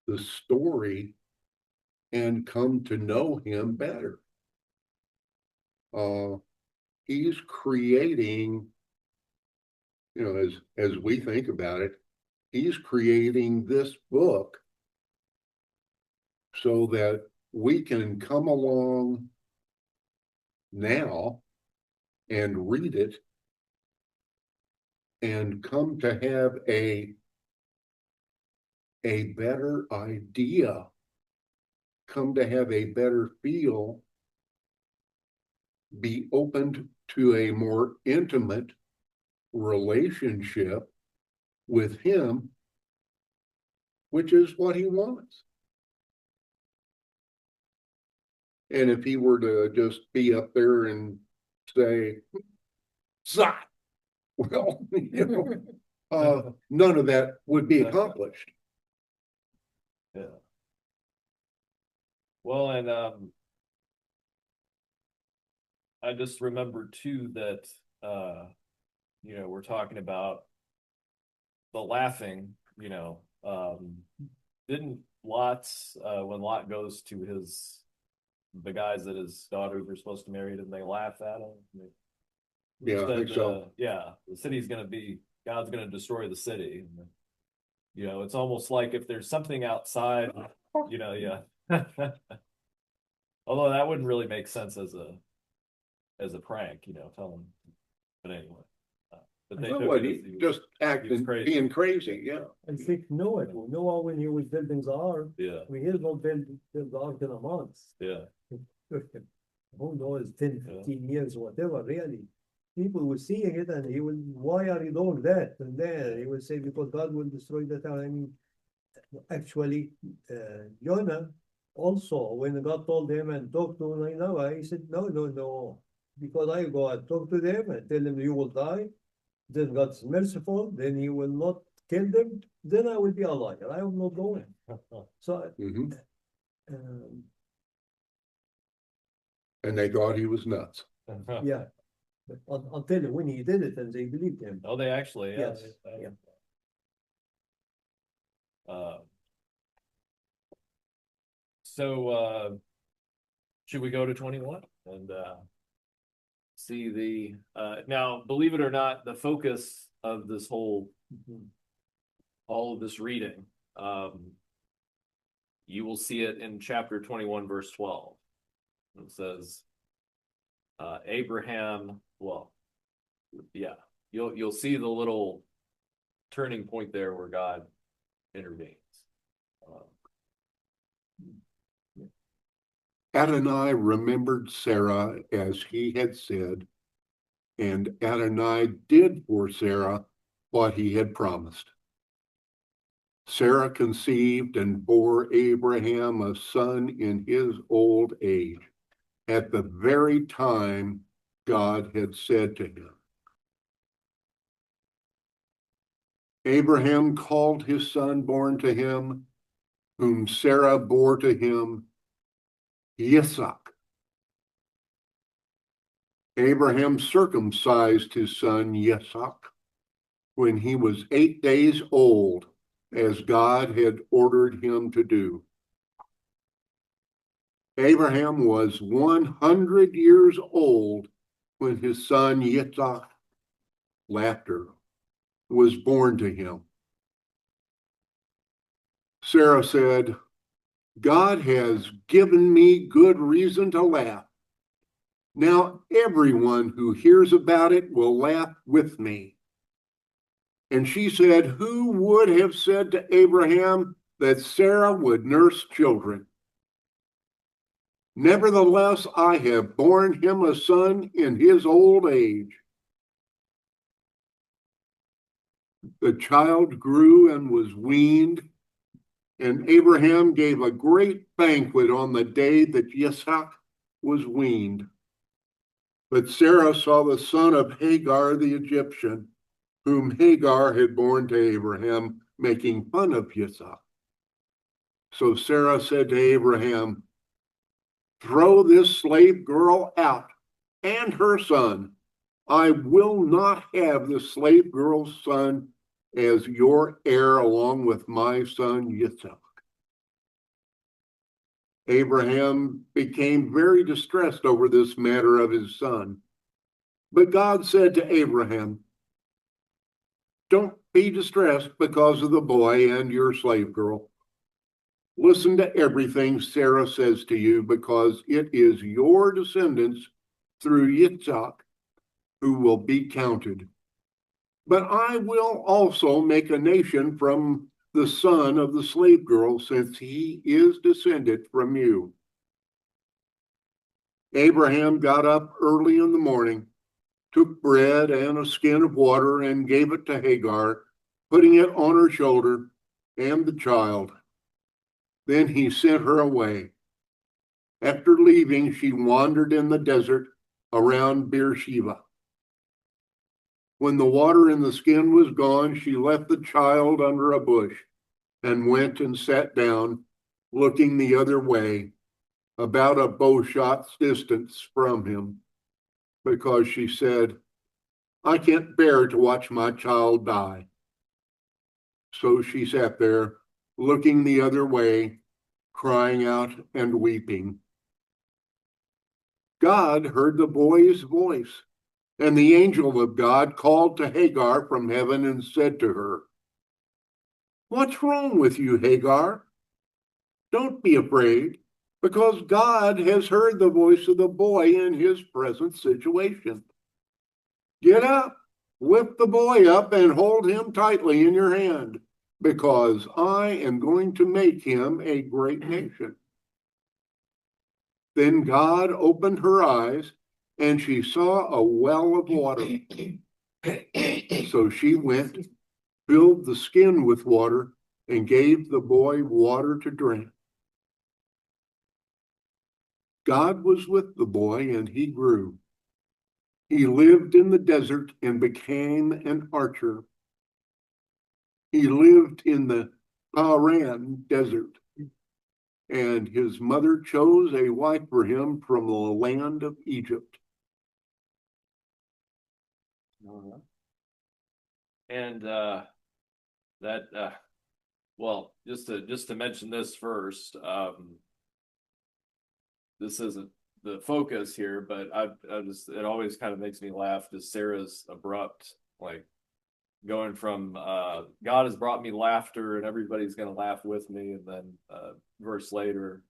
the story and come to know him better. He's creating, as we think about it, he's creating this book so that we can come along now and read it and come to have a better idea, come to have a better feel, be opened to a more intimate relationship with him, which is what he wants. And if he were to just be up there and say, "Zah," well, none of that would be accomplished. Yeah. Well, and I just remember too that we're talking about the laughing, didn't Lot's when Lot goes to the guys that his daughters were supposed to marry, didn't they laugh at him? Yeah, I think so. The city's God's gonna destroy the city. It's almost like if there's something outside, yeah. Although that wouldn't really make sense as a prank, tell them. But anyway. But they took it as just acting, being crazy, yeah. I think Noah when he was building the ark, Yeah. I mean, he did not build the ark in a month. Yeah. Who knows, 10, 15 years, whatever, really. People were seeing it and why are you doing that? And then he would say, because God will destroy the town. I mean, actually, Jonah also, when God told him and talked to Nineveh, he said, no, because I go and talk to them and tell them you will die, then God's merciful, then he will not kill them, then I will be a liar. I am not going. So, and they thought he was nuts. yeah. Until when he did it and they believed him. Oh, they actually, yeah. Yes. So should we go to 21 and see now, believe it or not, the focus of this all of this reading, you will see it in chapter 21, verse 12. It says, Abraham, you'll see the little turning point there where God intervenes. Adonai remembered Sarah as he had said, and Adonai did for Sarah what he had promised. Sarah conceived and bore Abraham a son in his old age, at the very time God had said to him. Abraham called his son born to him, whom Sarah bore to him, Yitzhak. Abraham circumcised his son Yitzhak when he was 8 days old, as God had ordered him to do. Abraham was 100 years old when his son Yitzhak, laughter, was born to him. Sarah said, God has given me good reason to laugh. Now everyone who hears about it will laugh with me. And she said, who would have said to Abraham that Sarah would nurse children? Nevertheless, I have borne him a son in his old age. The child grew and was weaned, and Abraham gave a great banquet on the day that Yitzhak was weaned. But Sarah saw the son of Hagar the Egyptian, whom Hagar had borne to Abraham, making fun of Yitzhak. So Sarah said to Abraham, throw this slave girl out and her son. I will not have the slave girl's son as your heir along with my son Yitzhak. Abraham became very distressed over this matter of his son. But God said to Abraham, don't be distressed because of the boy and your slave girl. Listen to everything Sarah says to you, because it is your descendants through Yitzhak who will be counted. But I will also make a nation from the son of the slave girl, since he is descended from you. Abraham got up early in the morning, took bread and a skin of water, and gave it to Hagar, putting it on her shoulder and the child. Then he sent her away. After leaving, she wandered in the desert around Beersheba. When the water in the skin was gone, she left the child under a bush and went and sat down, looking the other way, about a bow shot's distance from him, because she said, I can't bear to watch my child die. So she sat there, looking the other way, crying out and weeping. God heard the boy's voice, and the angel of God called to Hagar from heaven and said to her, what's wrong with you, Hagar? Don't be afraid, because God has heard the voice of the boy in his present situation. Get up, lift the boy up, and hold him tightly in your hand, because I am going to make him a great nation. Then God opened her eyes, and she saw a well of water. So she went, filled the skin with water, and gave the boy water to drink. God was with the boy, and he grew. He lived in the desert and became an archer. He lived in the Paran desert, and his mother chose a wife for him from the land of Egypt. And well, just to mention this first, this isn't the focus here, but it always kind of makes me laugh, just Sarah's abrupt, like going from God has brought me laughter and everybody's gonna laugh with me, and then verse later,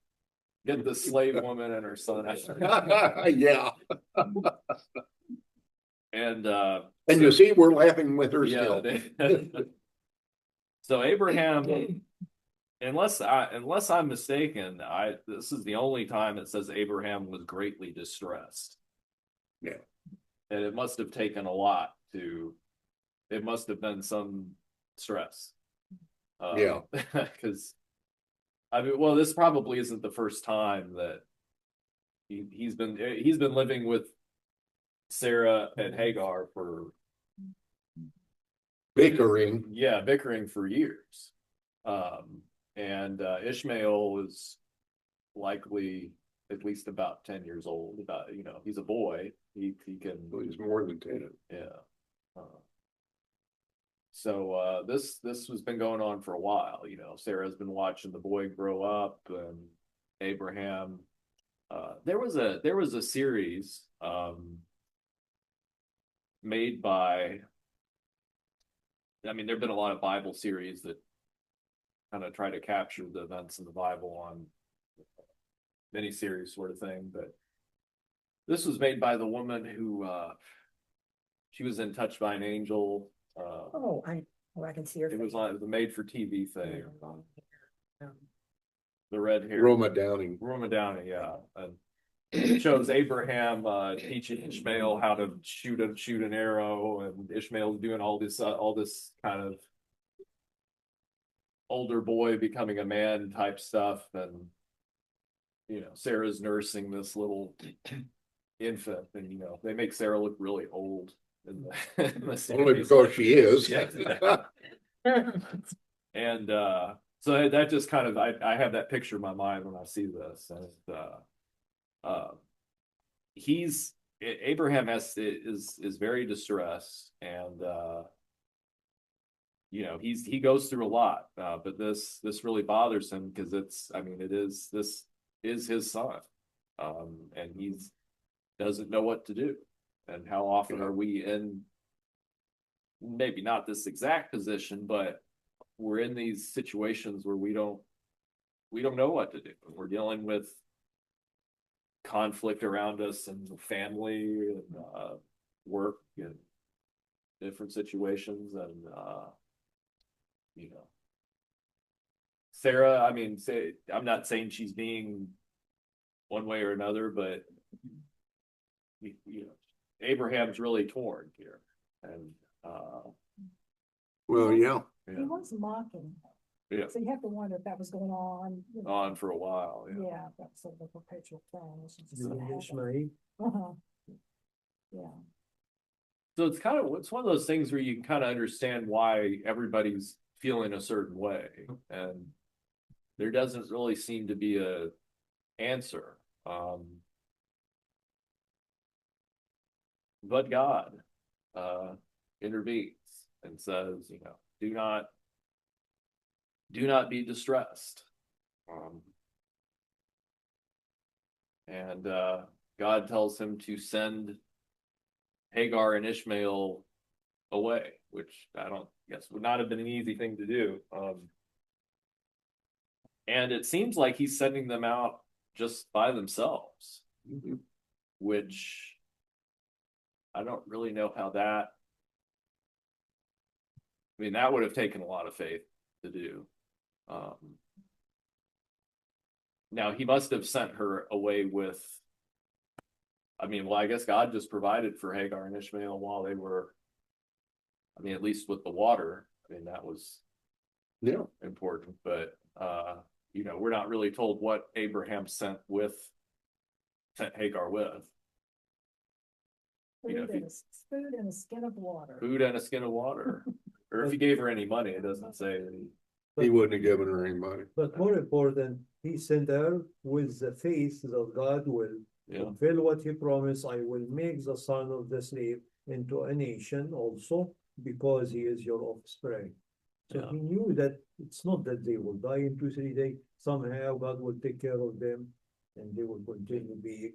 get the slave woman and her son. Yeah. And you see, we're laughing with her yeah. still. So Abraham, unless I'm mistaken, this is the only time it says Abraham was greatly distressed. Yeah. And it must have taken a lot it must have been some stress. Yeah. Because I mean, well, this probably isn't the first time that he's been living with Sarah and Hagar for Bickering. bickering for years. And Ishmael was likely at least about 10 years old. About, he's a boy. He can. He's more than 10. Yeah. So this has been going on for a while. Sarah's been watching the boy grow up, and Abraham There was a series made by, I mean, there have been a lot of Bible series that kind of try to capture the events in the Bible on miniseries sort of thing, but this was made by the woman who she was in Touched by an Angel. Oh, I can see her. It was on the made for TV thing. Um, The red hair. Roma Downing. Roma Downey, yeah. And it shows Abraham teaching Ishmael how to shoot an arrow, and Ishmael's doing all this kind of older boy becoming a man type stuff, and Sarah's nursing this little infant, and they make Sarah look really old in the Only series. because she is. Yeah. And so that just kind of I have that picture in my mind when I see this, and Abraham is very distressed, and he goes through a lot, but this really bothers him because this is his son, and he doesn't know what to do. And how often are we in maybe not this exact position, but we're in these situations where we don't know what to do. We're dealing with conflict around us and family and work and different situations, and Sarah, I mean, I'm not saying she's being one way or another, but Abraham's really torn here, and Well, yeah. He was mocking. Yeah. So you have to wonder if that was going on. On for a while. Yeah, that's sort of a perpetual thing. It's just You gonna happen. Ishmael. Uh-huh. Yeah. So it's one of those things where you can kind of understand why everybody's feeling a certain way, and there doesn't really seem to be a answer. But God intervenes and says, do not be distressed. And God tells him to send Hagar and Ishmael away, which I don't guess would not have been an easy thing to do. And it seems like he's sending them out just by themselves, which I don't really know how that. I mean, that would have taken a lot of faith to do. Now he must have sent her away with. I guess God just provided for Hagar and Ishmael while they were. At least with the water. That was important, but we're not really told what Abraham sent Hagar with. Food and a skin of water. Food and a skin of water. Or if he gave her any money, it doesn't say. He wouldn't have given her any money. But more important, he sent her with the faith that God will fulfill what he promised. I will make the son of the slave into a nation also, because he is your offspring. So he knew that it's not that they will die in 2-3 days. Somehow God will take care of them, and they will continue being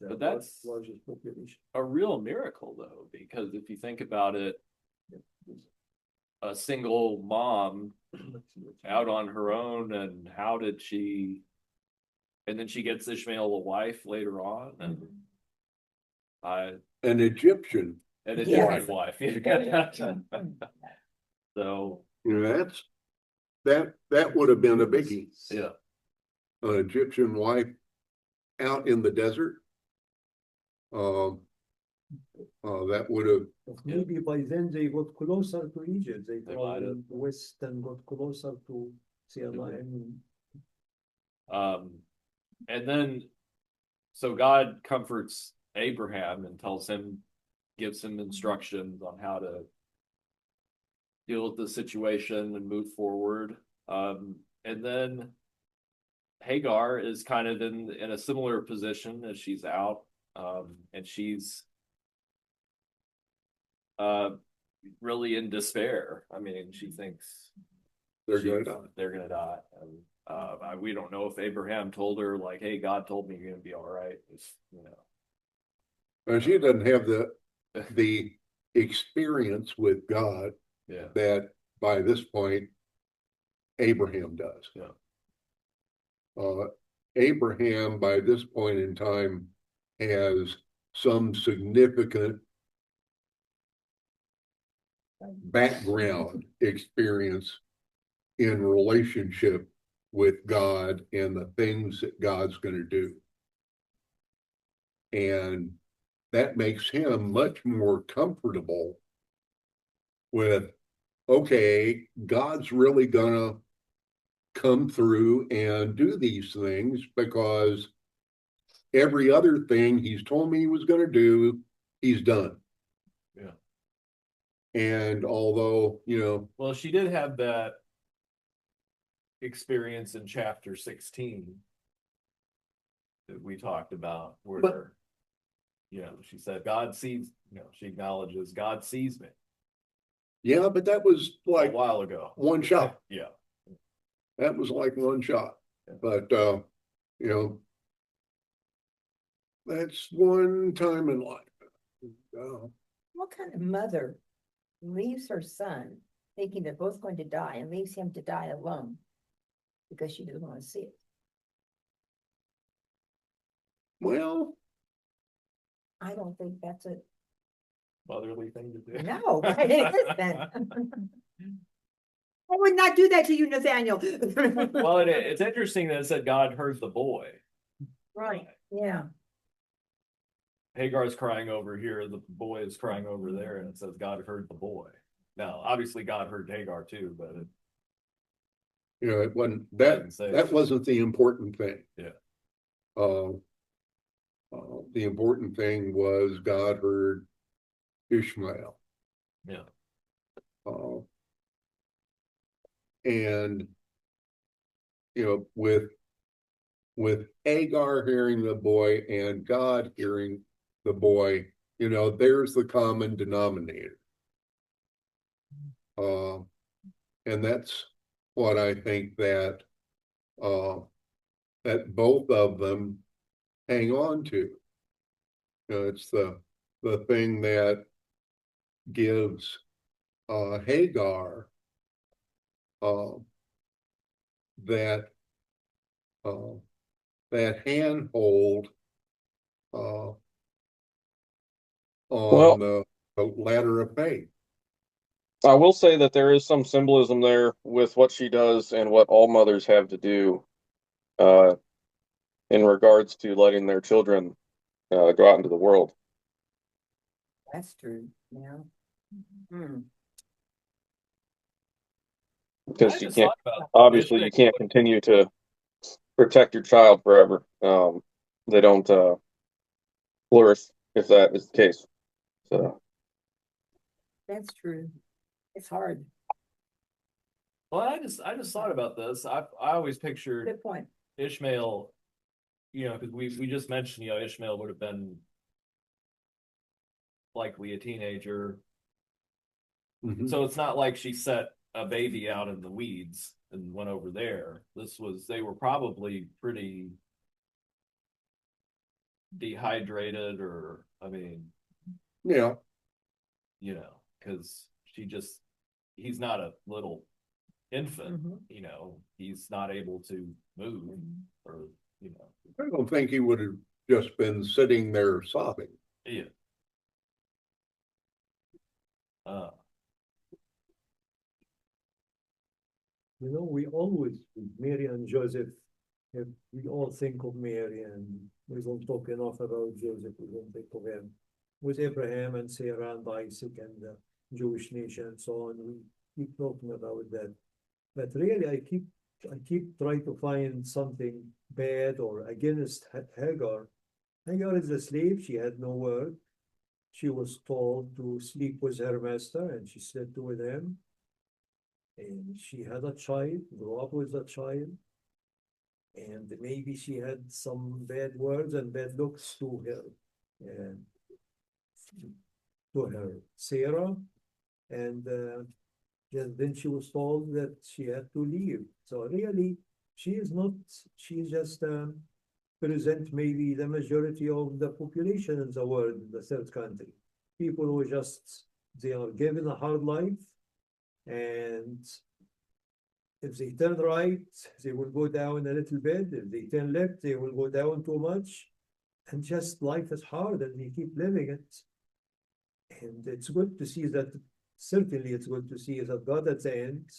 But that's largest population. a real miracle, though, because if you think about it, a single mom out on her own, and how did she? And then she gets Ishmael a wife later on, and An Egyptian. an Egyptian wife. So that would have been a biggie. yeah. An Egyptian wife out in the desert. That would have. Maybe by then they got closer to Egypt. They They might traveled have. west and got closer to Sinai. And then, so God comforts Abraham and gives him instructions on how to deal with the situation and move forward. And then Hagar is kind of in a similar position as she's out, and she's really in despair. She thinks They're going to die. They're going to die. And we don't know if Abraham told her like, hey, God told me you're gonna be all right. It's, you know. And she doesn't have the experience with God Yeah. that by this point Abraham does. Yeah. Abraham by this point in time has some significant background experience in relationship with God and the things that God's going to do. And that makes him much more comfortable with, okay, God's really gonna come through and do these things because every other thing he's told me he was gonna do, he's done. Yeah. And although, you know, Well, she did have that experience in chapter 16 that we talked about where, you know, she said, God sees, you know, she acknowledges God sees me yeah, but that was a like while ago. one shot. Yeah. That was like one shot. Yeah. But you know, that's one time in life. What kind of mother leaves her son thinking they're both going to die and leaves him to die alone because she doesn't want to see it? Well, I don't think that's a, Motherly thing to do. no, it isn't. I would not do that to you, Nathaniel. Well, it's interesting that it said God heard the boy. Right, yeah. Hagar's crying over here, the boy is crying over there, and it says God heard the boy. Now, obviously, God heard Hagar too, but you know, it wasn't Didn't say. that wasn't the important thing. Yeah. The important thing was God heard Ishmael. Yeah. And you know, with Hagar hearing the boy and God hearing the boy, you know, there's the common denominator. And that's what I think that that both of them hang on to. You know, it's the thing that gives Hagar that that handhold on Well, the ladder of faith. I will say that there is some symbolism there with what she does and what all mothers have to do in regards to letting their children go out into the world. That's true, yeah. Hmm. Because I you just can't, thought about obviously, this you thing. can't continue to protect your child forever. They don't flourish if that is the case. So, That's true. It's hard. Well, I just thought about this. I always pictured Good point. Ishmael, you know, because we just mentioned, you know, Ishmael would have been likely a teenager. Mhm. So it's not like she set a baby out in the weeds and went over there. They were probably pretty dehydrated, or I mean, Yeah, you know, because he's not a little infant, Mhm. you know, he's not able to move, or, you know. I don't think he would have just been sitting there sobbing. Yeah. You know, we always, Mary and Joseph, if we all think of Mary and we don't talk enough about Joseph, we don't think of him. With Abraham and Sarah and Isaac and the Jewish nation and so on, we keep talking about that. But really, I keep trying to find something bad or against Hagar. Hagar is a slave, she had no work. She was told to sleep with her master and she slept with him. And she had a child, grew up with a child, and maybe she had some bad words and bad looks to her, and to her Sarah, and then she was told that she had to leave. So really, she is not, she just present maybe the majority of the population in the world, in the third country. People who just, they are given a hard life, and if they turn right, they will go down a little bit. If they turn left, they will go down too much. And just life is hard, and we keep living it. And it's good to see that, certainly it's good to see that God at the end,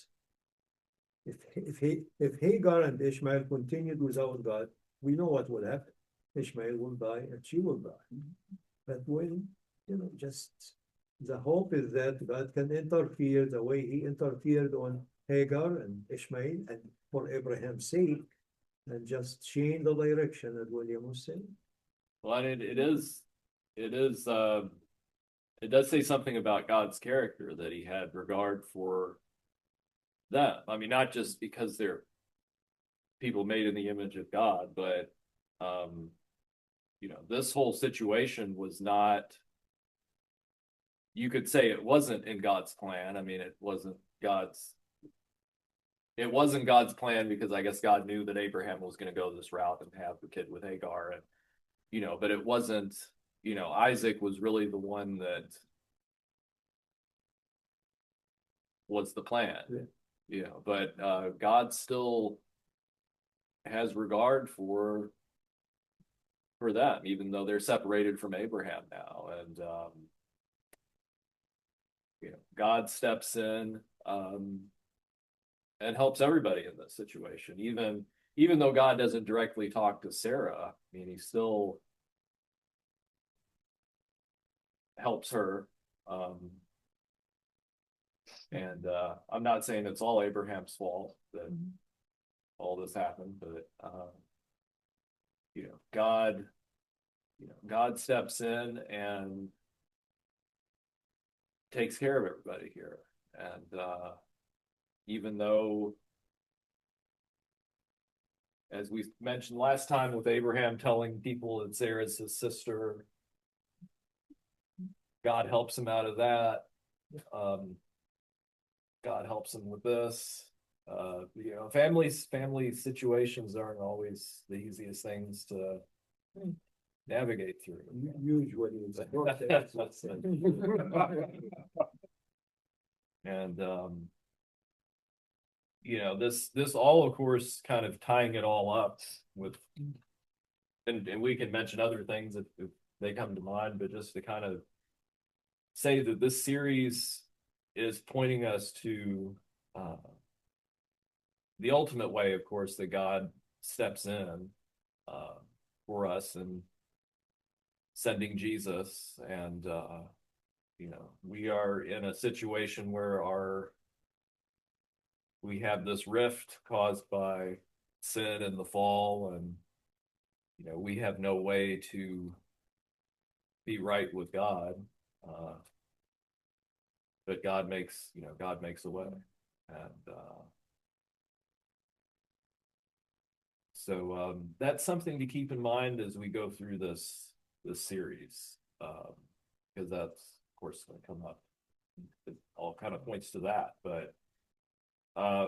if Hagar and Ishmael continued without God, we know what will happen. Ishmael will die and she will die. But when, just the hope is that God can interfere the way he interfered on Hagar and Ishmael, and for Abraham's sake, and just change the direction, as William was saying. Well, and it does say something about God's character, that he had regard for them. I mean, not just because they're people made in the image of God, but this whole situation was not, you could say it wasn't in God's plan. I mean, it wasn't God's plan, because I guess God knew that Abraham was going to go this route and have the kid with Hagar, and but it wasn't, Isaac was really the one that was the plan. Yeah. But God still has regard for them, even though they're separated from Abraham now. And God steps in and helps everybody in this situation. Even though God doesn't directly talk to Sarah, I mean, he still helps her. And I'm not saying it's all Abraham's fault that all this happened, but God steps in and takes care of everybody here. And even though, as we mentioned last time with Abraham telling people that Sarah's his sister, God helps him out of that. God helps him with this. Family situations aren't always the easiest things to navigate through. Usually it's And this all, of course, kind of tying it all up with, and we can mention other things if they come to mind, but just to kind of say that this series is pointing us to the ultimate way, of course, that God steps in for us and sending Jesus. And we are in a situation where we have this rift caused by sin and the fall, and we have no way to be right with God. But God makes a way. And so that's something to keep in mind as we go through this series, because that's, of course, going to come up. It all kind of points to that. But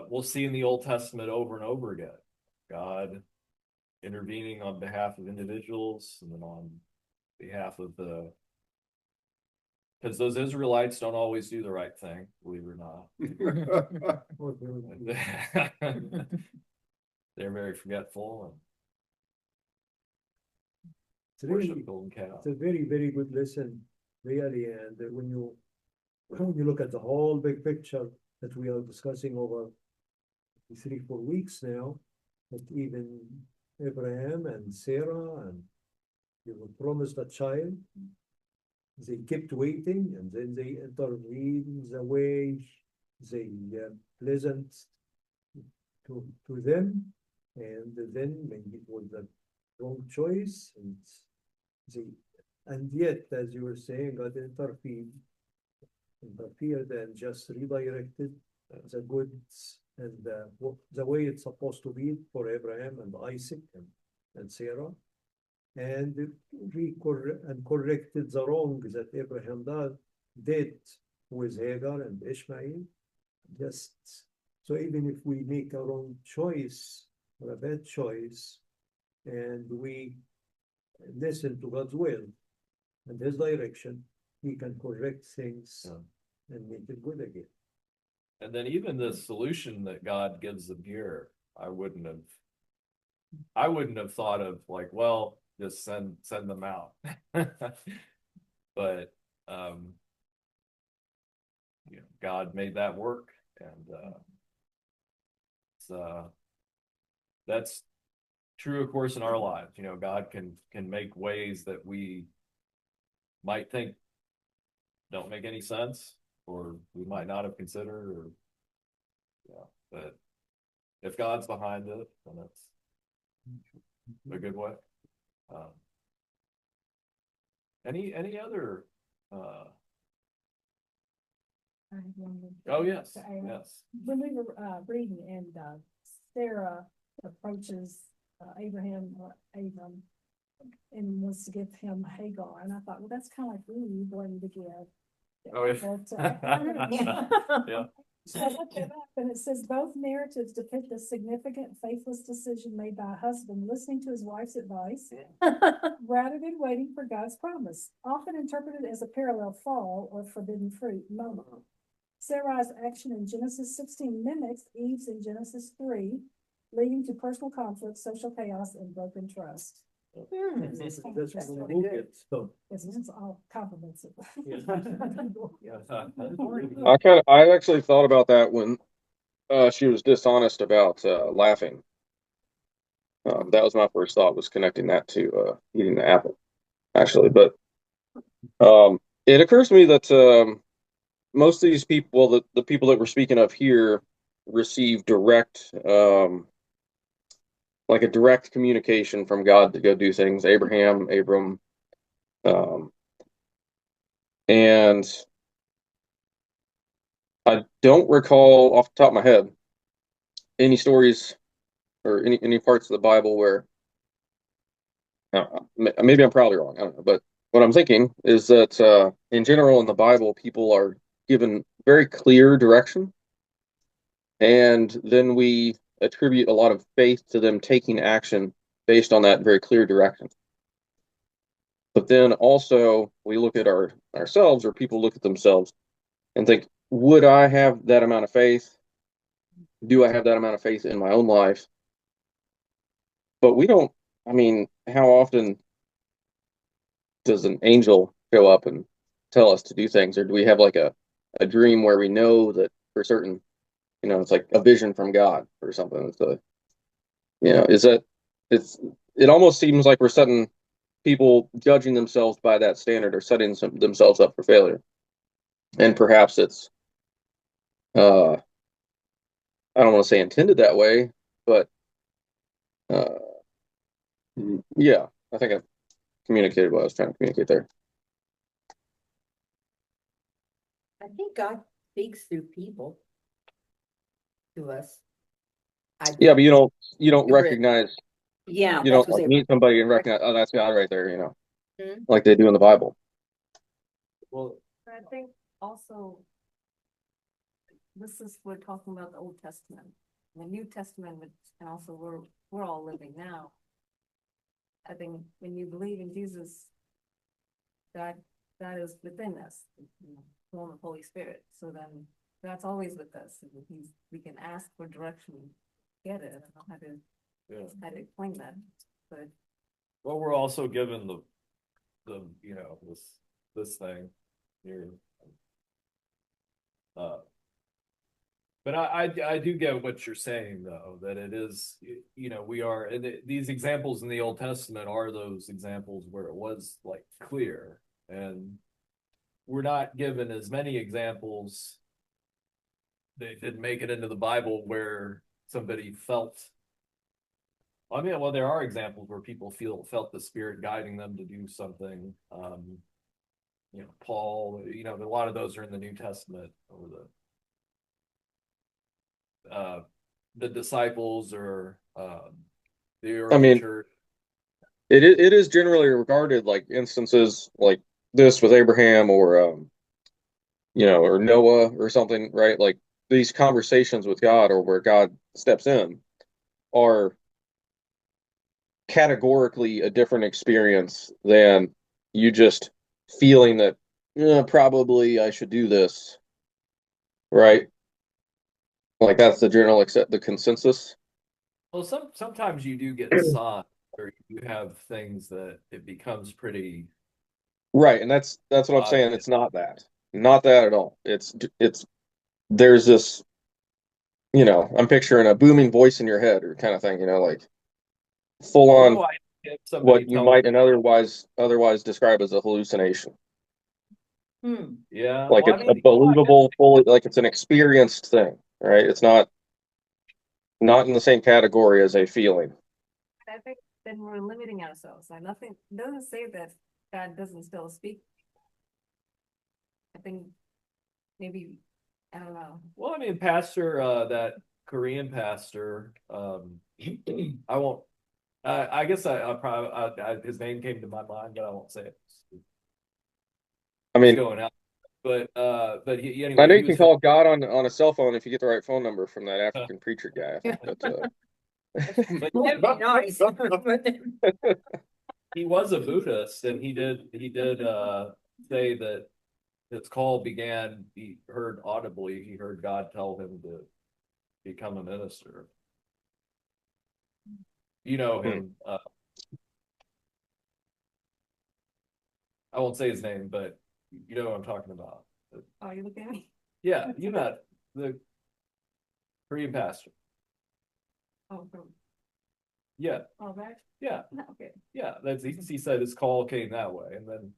we'll see in the Old Testament over and over again, God intervening on behalf of individuals, and then on behalf of because those Israelites don't always do the right thing, believe it or not. They're very forgetful and worship golden cow. It's a very, very good lesson, really. And when you look at the whole big picture that we are discussing over 3-4 weeks now, that even Abraham and Sarah, and they were promised a child, they kept waiting, and then they intervened the way they pleasant to them, and then maybe it was the wrong choice, and yet, as you were saying, God interfered and just redirected the goods and the way it's supposed to be for Abraham and Isaac and Sarah, and corrected the wrong that Abraham did with Hagar and Ishmael. Just so even if we make a wrong choice, or a bad choice, and we listen to God's will and His direction, He can correct things and make it good again. And then even the solution that God gives them here, I wouldn't have thought of like, well, just send them out. But you know, God made that work, and that's true, of course, in our lives. You know, God can make ways that we might think don't make any sense, or we might not have considered, or but if God's behind it, then it's a good way. Any other I have one oh more. yes, So, yes. When we were reading and Sarah approaches Abraham or Abram and wants to give him Hagar, and I thought, well, that's kind of like Eve wanting to give. Oh, yeah. But, Yeah. so I looked it up, and it says both narratives depict a significant faithless decision made by a husband listening to his wife's advice rather than waiting for God's promise, often interpreted as a parallel fall or forbidden fruit moment. Sarai's action in Genesis 16 mimics Eve's in Genesis 3, leading to personal conflict, social chaos, and broken trust. That's from the really book good. itself. This is all compliments. I actually thought about that when she was dishonest about laughing. That was my first thought, was connecting that to eating the apple, actually. But it occurs to me that most of these people, well, the people that we're speaking of here, receive direct, like a direct communication from God to go do things. Abraham, Abram, and I don't recall off the top of my head any stories or any parts of the Bible where maybe I'm probably wrong. I don't know, but what I'm thinking is that in general in the Bible, people are given very clear direction, and then we attribute a lot of faith to them taking action based on that very clear direction. But then also we look at ourselves, or people look at themselves and think, would I have that amount of faith? Do I have that amount of faith in my own life? But we don't, I mean, how often does an angel show up and tell us to do things? Or do we have like a dream where we know that for certain, you know, it's like a vision from God or something? It's it almost seems like we're setting people judging themselves by that standard, or setting themselves up for failure. And perhaps it's, I don't want to say intended that way, but yeah, I think I communicated what I was trying to communicate there. I think God speaks through people to us. Yeah, but you don't You're right. recognize, Yeah. you don't like meet somebody and recognize, oh, that's God right there, you know, Mhm. like they do in the Bible. Well, I think also, this is, we're talking about the Old Testament, the New Testament, which, and also we're all living now. I think when you believe in Jesus, God is within us, you know, form of Holy Spirit. So then that's always with us. We can ask for direction, get it. I don't know how to explain that, but well, we're also given the you know, this thing here. But I do get what you're saying, though, that it is, you know, we are, and these examples in the Old Testament are those examples where it was like clear, and we're not given as many examples. They didn't make it into the Bible where somebody felt. I mean, well, there are examples where people felt the Spirit guiding them to do something. You know, Paul, you know, a lot of those are in the New Testament, or the disciples, or the early church. It is generally regarded, like instances like this with Abraham, or you know, or Noah or something, right? Like these conversations with God, or where God steps in, are categorically a different experience than you just feeling that probably I should do this, right? Like that's the general accept the consensus. Well, sometimes you do get signs or you have things that it becomes pretty Right, and that's what I'm saying. obvious. It's not that. Not that at all. It's there's this, I'm picturing a booming voice in your head or kind of thing, like full on Otherwise, if somebody what you tells might me, and otherwise describe as a hallucination. yeah, Like well, I it's a mean, believable, fully like it's an experienced thing, right? It's not in the same category as a feeling. I think then we're limiting ourselves. Like nothing doesn't say that God doesn't still speak. I think maybe, I don't know. well, I mean, pastor, that Korean pastor, I won't. I guess I probably his name came to my mind, but I won't say it. I He's mean, going out, but I anyway, know he you can was from. call God on a cell phone if you get the right phone number from that African preacher guy, I think. But That'd be nice. he was a Buddhist, and he did say that his call began. He heard audibly. He heard God tell him to become a minister. You know him. I won't say his name, but you know what I'm talking about. Oh, you look at me. Yeah, you met the Korean pastor. Oh, from, Yeah, oh, that, yeah, okay. yeah. He said his call came that way, and then,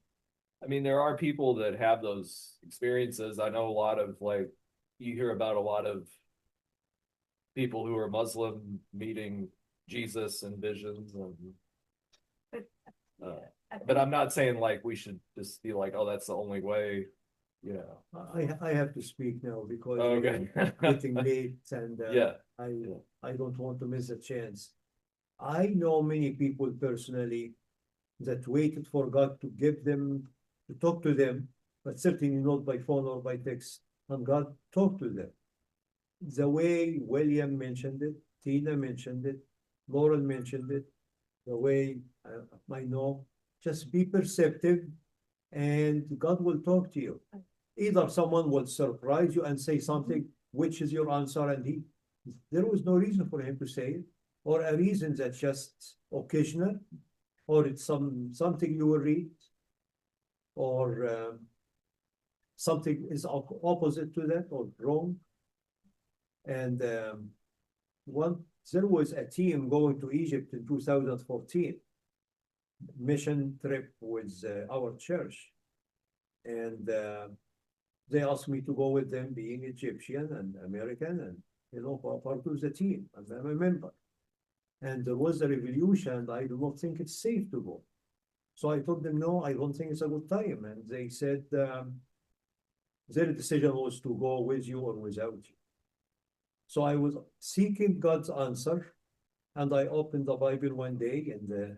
I mean, there are people that have those experiences. I know a lot of you hear about a lot of people who are Muslim meeting Jesus in visions, and But, I but think- I'm not saying we should just be like, oh, that's the only way, I have to speak now because Okay. we're getting late and Yeah. I don't want to miss a chance. I know many people personally that waited for God to give them, to talk to them, but certainly not by phone or by text, and God talked to them. The way William mentioned it, Tina mentioned it, Lauren mentioned it, the way I know, just be perceptive and God will talk to you. Either someone will surprise you and say something, which is your answer, and there was no reason for him to say it, or a reason that's just occasional, or it's something you will read, or something is opposite to that or wrong. And there was a team going to Egypt in 2014, mission trip with our church, and they asked me to go with them, being Egyptian and American, and part of the team, and I'm a member. And there was a revolution, and I do not think it's safe to go. So I told them, no, I don't think it's a good time. And they said their decision was to go with you or without you. So I was seeking God's answer, and I opened the Bible one day in the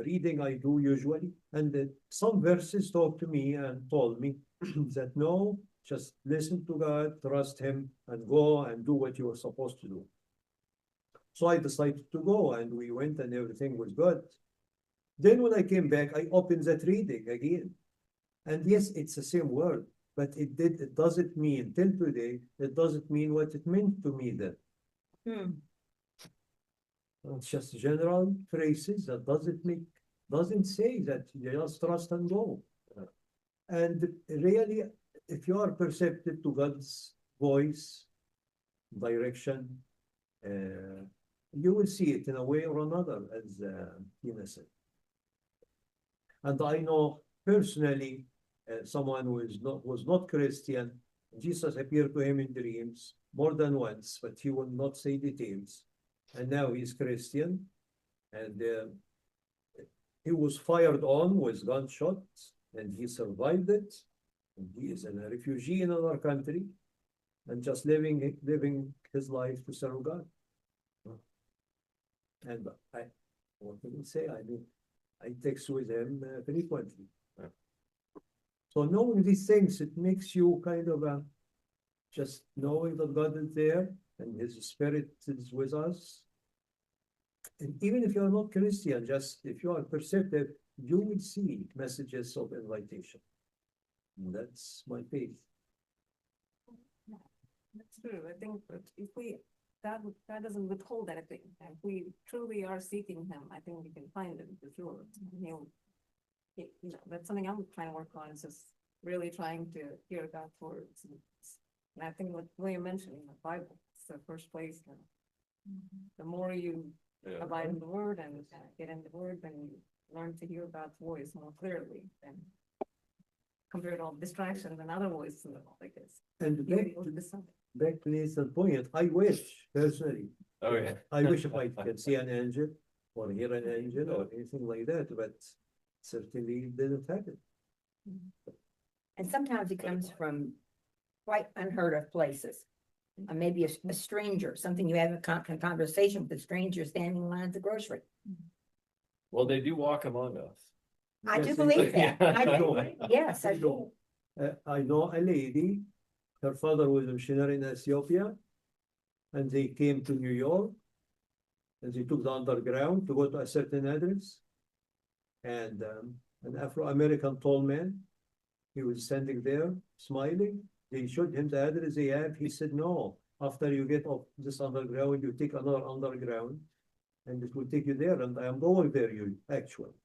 reading I do usually, and some verses talked to me and told me that no, just listen to God, trust Him, and go and do what you are supposed to do. So I decided to go, and we went, and everything was good. Then when I came back, I opened that reading again, and yes, it's the same word, but it doesn't mean till today. It doesn't mean what it meant to me then. It's just general phrases that doesn't say that you just trust and go. And really, if you are perceptive to God's voice, direction, you will see it in a way or another, as Tina said. And I know personally someone who was not Christian. Jesus appeared to him in dreams more than once, but he will not say details. And now he's Christian, and he was fired on with gunshots, and he survived it. And he is a refugee in another country, and just living his life to serve God. And what can I say? I mean, I text with him frequently. So knowing these things, it makes you kind of just knowing that God is there and His Spirit is with us. And even if you're not Christian, just if you are perceptive, you will see messages of invitation. That's my faith. That's true. I think that if we, that doesn't withhold anything. And if we truly are seeking him, I think we can find him for sure. And you know, that's something I'm trying to work on, is just really trying to hear God's words. And I think what William mentioned in the Bible, it's the first place. And the more you Yeah. abide in the word and get in the word, then you learn to hear God's voice more clearly than compared to all distractions and other voices in the world, I guess. And You'll be able to discern. back to Nathan's point, I wish personally, Oh, yeah. I wish if I could see an angel or hear an angel or anything like that, but certainly it didn't happen. And sometimes it comes from quite unheard of places. Maybe a stranger, something you have a conversation with a stranger standing in line at the grocery. Well, they do walk among us. I do Yes, believe that. I I do. know. Yes, I do. I know a lady, her father was a missionary in Ethiopia, and they came to New York, and they took the underground to go to a certain address. And an Afro-American tall man, he was standing there smiling. They showed him the address they have. He said, no, after you get off this underground, you take another underground, and it will take you there. And I am going there, you actually.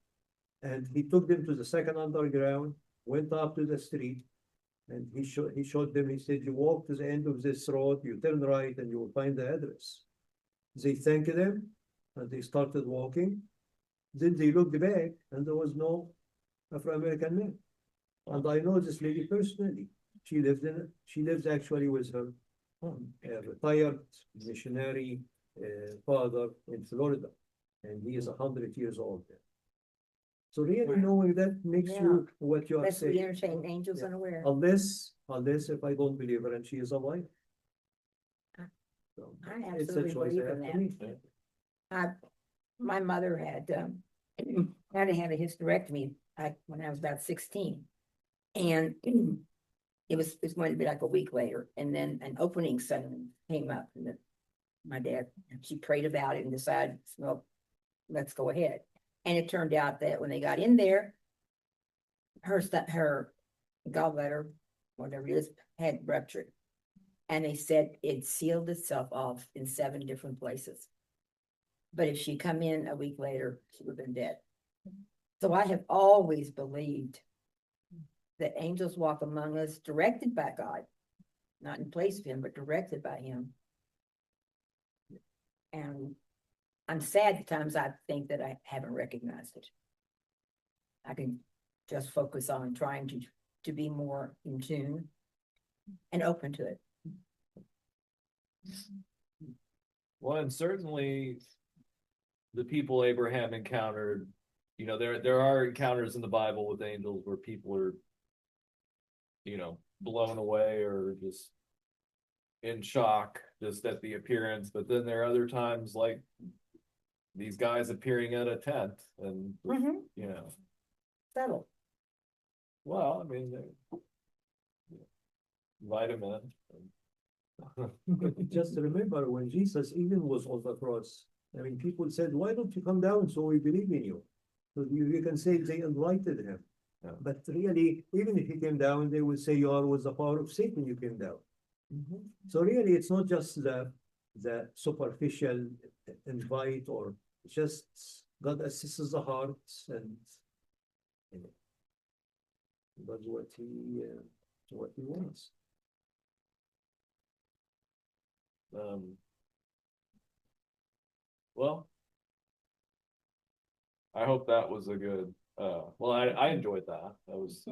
And he took them to the second underground, went up to the street, and he showed them, he said, you walk to the end of this road, you turn right, and you will find the address. They thanked them, and they started walking. Then they looked back, and there was no Afro-American man. And I know this lady personally. She lives actually with her retired missionary father in Florida, and he is 100 years old. So really knowing that makes you what you are Let's be saying. entertained, angels unaware. Unless if I don't believe her and she is alive. So I it's absolutely a choice believe I have in to that. make. My mother had had a hysterectomy when I was about 16. And it was going to be like a week later. And then an opening suddenly came up, and my dad, she prayed about it and decided, well, let's go ahead. And it turned out that when they got in there, her gallbladder, whatever it is, had ruptured. And they said it sealed itself off in 7 different places. But if she'd come in a week later, she would have been dead. So I have always believed that angels walk among us, directed by God, not in place of him, but directed by him. And I'm sad at times I think that I haven't recognized it. I can just focus on trying to be more in tune and open to it. Well, and certainly the people Abraham encountered, you know, there are encounters in the Bible with angels where people are, you know, blown away or just in shock just at the appearance. But then there are other times like these guys appearing at a tent and, you know. Subtle. Well, I mean, vitamin. Just remember when Jesus even was on the cross, I mean, people said, why don't you come down so we believe in you? So you can say they invited him. Yeah. But really, even if he came down, they would say you are with the power of Satan, you came down. So really, it's not just the superficial invite, or just God assesses the hearts and does what he wants. Well, I hope that was a good, well, I enjoyed that. That was,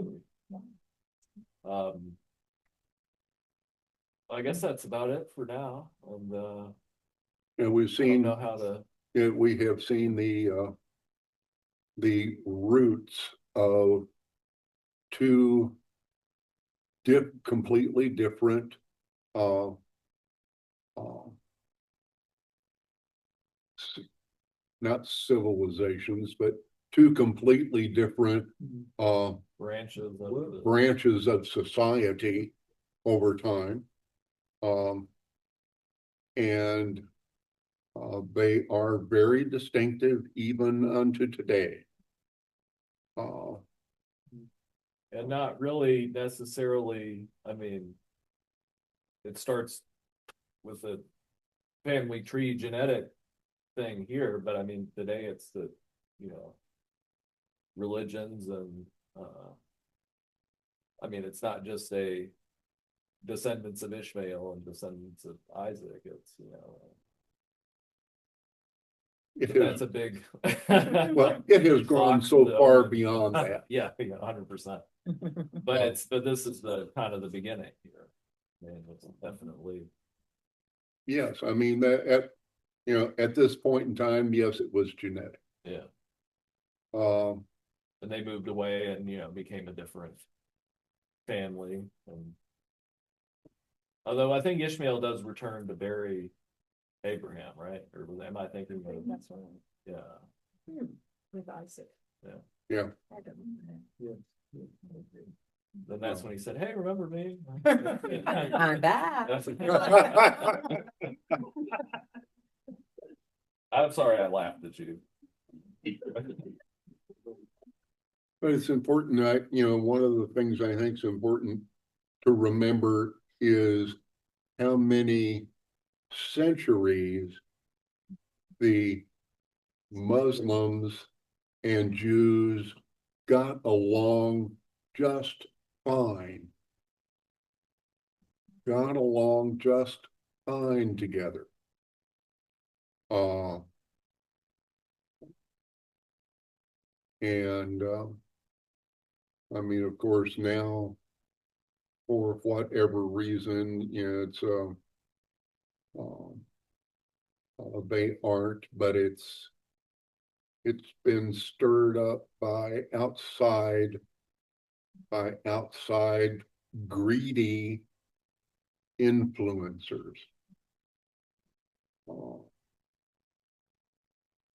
I guess that's about it for now. And, And we've I don't seen, know how to, we have seen the roots of 2 completely different not civilizations, but 2 completely different branches of society over time. And They are very distinctive even unto today. And not really necessarily, I mean, it starts with a family tree genetic thing here, but I mean, today it's the, religions and, I mean, it's not just a descendants of Ishmael and descendants of Isaac, it's, It that's has, a big. well, it has gone box so to far open. beyond that. Yeah, 100%. But this is the kind of the beginning here. And it's definitely. Yes, I mean, at this point in time, yes, it was genetic. Yeah, Um, and they moved away and, became a different family. And although I think Ishmael does return to bury Abraham, right? Or am I thinking of, That's right. yeah, With Isaac. yeah. I don't know. then that's when he said, hey, remember me? I'm back. I'm sorry I laughed at you. But it's important that, one of the things I think is important to remember is how many centuries the Muslims and Jews got along just fine. Got along just fine together. And I mean, of course, now for whatever reason, it's they aren't, but it's been stirred up by outside greedy influencers.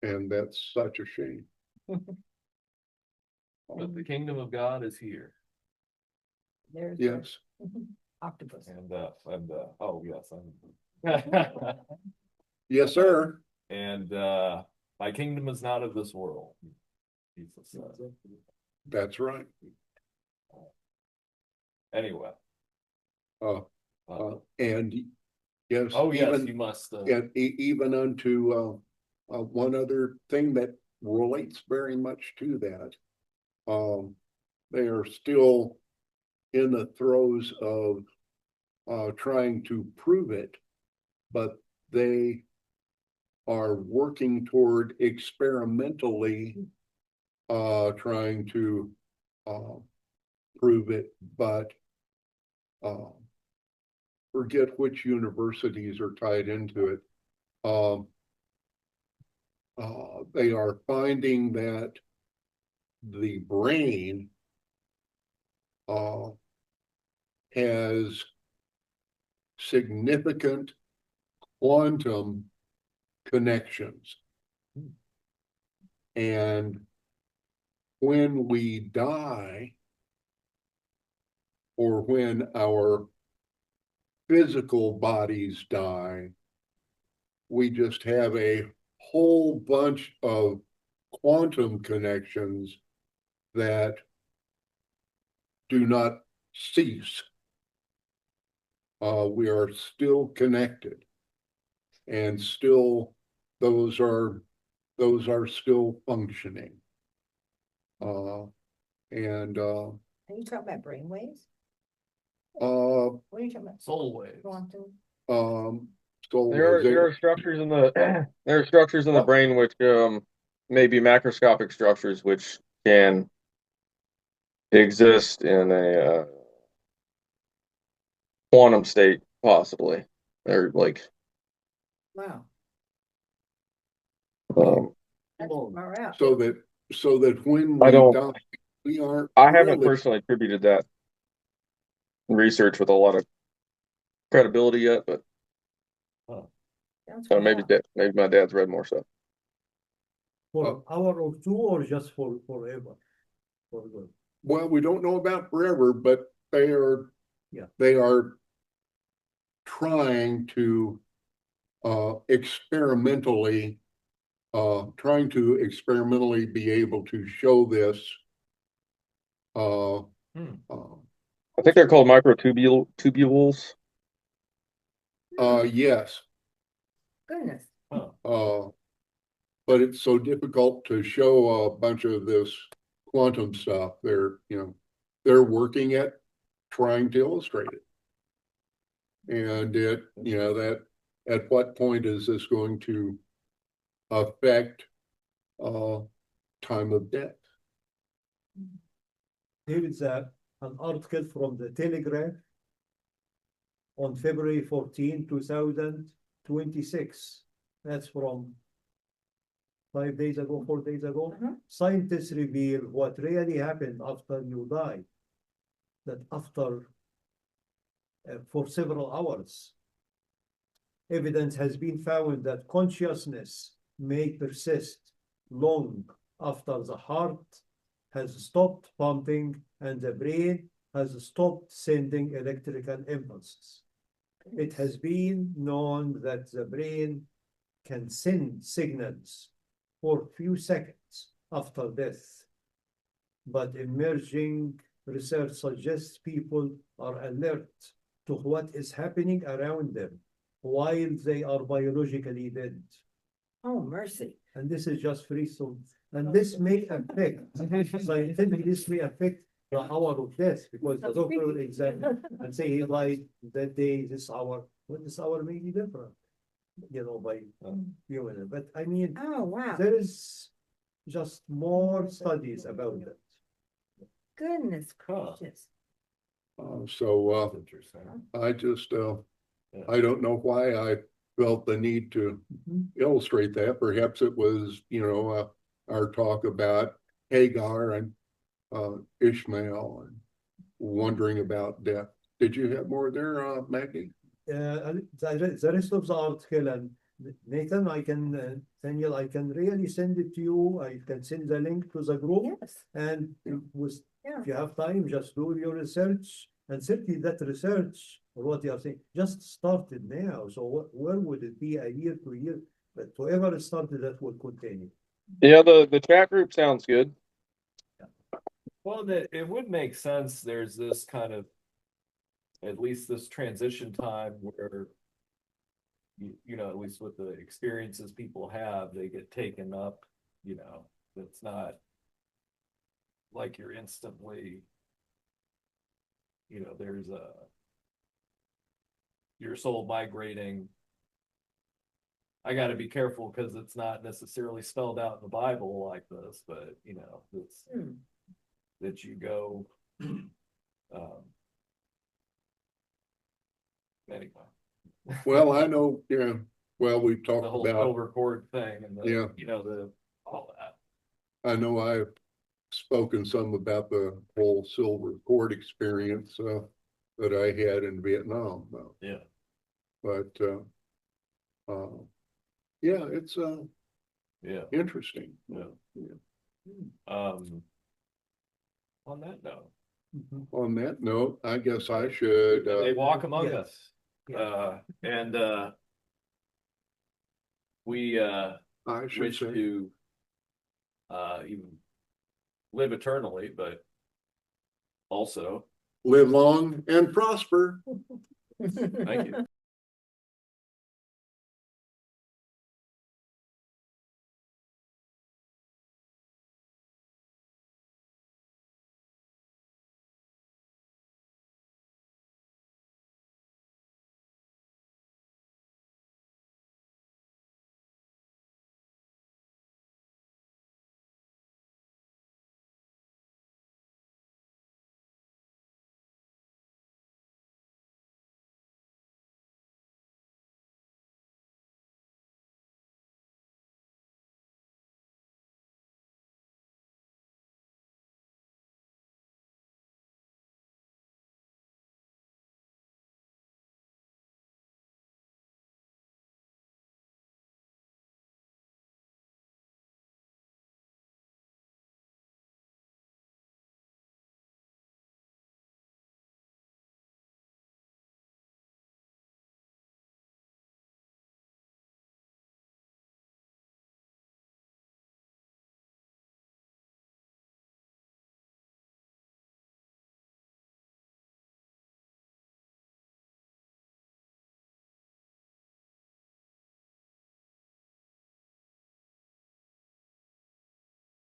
And that's such a shame. But the kingdom of God is here. There's Yes, octopus. And oh, yes. yes, sir. And my kingdom is not of this world. Jesus said. That's right. Anyway. And yes, Oh, yes, even, you must. and even unto one other thing that relates very much to that. They are still in the throes of trying to prove it, but they are working toward experimentally trying to prove it, but forget which universities are tied into it. They are finding that the brain has significant quantum connections. And when we die, or when our physical bodies die, we just have a whole bunch of quantum connections that do not cease. We are still connected, and still those are still functioning. And Are you talking about brainwaves? uh What are you talking about? Soul waves. Quantum? so There are structures in the brain which may be macroscopic structures which can exist in a quantum state, possibly. They're like Wow. um, That's far out. so that when I we don't- die, we aren't I haven't really, personally attributed that research with a lot of credibility yet, but Sounds maybe far out. maybe my dad's read more stuff. For an hour or two, or just for forever? For good. well, we don't know about forever, but they are Yeah. they are trying to experimentally, trying to experimentally be able to show this. I think they're called microtubules. Yes, Goodness. but it's so difficult to show a bunch of this quantum stuff. They're working at trying to illustrate it. And that at what point is this going to affect time of death? Here is an article from the Telegraph on February 14, 2026. That's from 5 days ago, 4 days ago. Scientists reveal what really happened after you die. That after, for several hours, evidence has been found that consciousness may persist long after the heart has stopped pumping and the brain has stopped sending electrical impulses. It has been known that the brain can send signals for a few seconds after death, but emerging research suggests people are alert to what is happening around them while they are biologically dead. Oh, mercy. And this is just free so, and this may affect, scientifically, this may affect the hour of death, because the doctor will examine and say he died that day, this hour, but this hour may be different, by human. But I mean, Oh, wow. there is just more studies about that. Goodness gracious. So Interesting. I just I don't know why I felt the need to illustrate that. Perhaps it was our talk about Hagar and Ishmael and wondering about death. Did you have more there, Maggie? The rest of the article, and Nathan, I can, Daniel, I can really send it to you. I can send the link to the group. Yes. And Yeah. if you have time, just do your research. And certainly that research, or what you are saying, just started now. So where would it be a year to year? But whoever started that will continue. Yeah, the chat group sounds good. Well, it would make sense. There's this kind of, at least this transition time where, at least with the experiences people have, they get taken up, it's not like you're instantly, there's your soul migrating. I got to be careful because it's not necessarily spelled out in the Bible like this, but it's that you go. Anyway. Well, I know. Yeah. Well, we've The talked whole about. silver cord thing and the all that. I know I've spoken some about the whole silver cord experience that I had in Vietnam. Yeah. But yeah, it's Yeah. interesting. Yeah. On that note. On that note, I guess I should. They walk among yeah. us. Yeah. And we I should wish say. to even live eternally, but also Live long and prosper. thank you.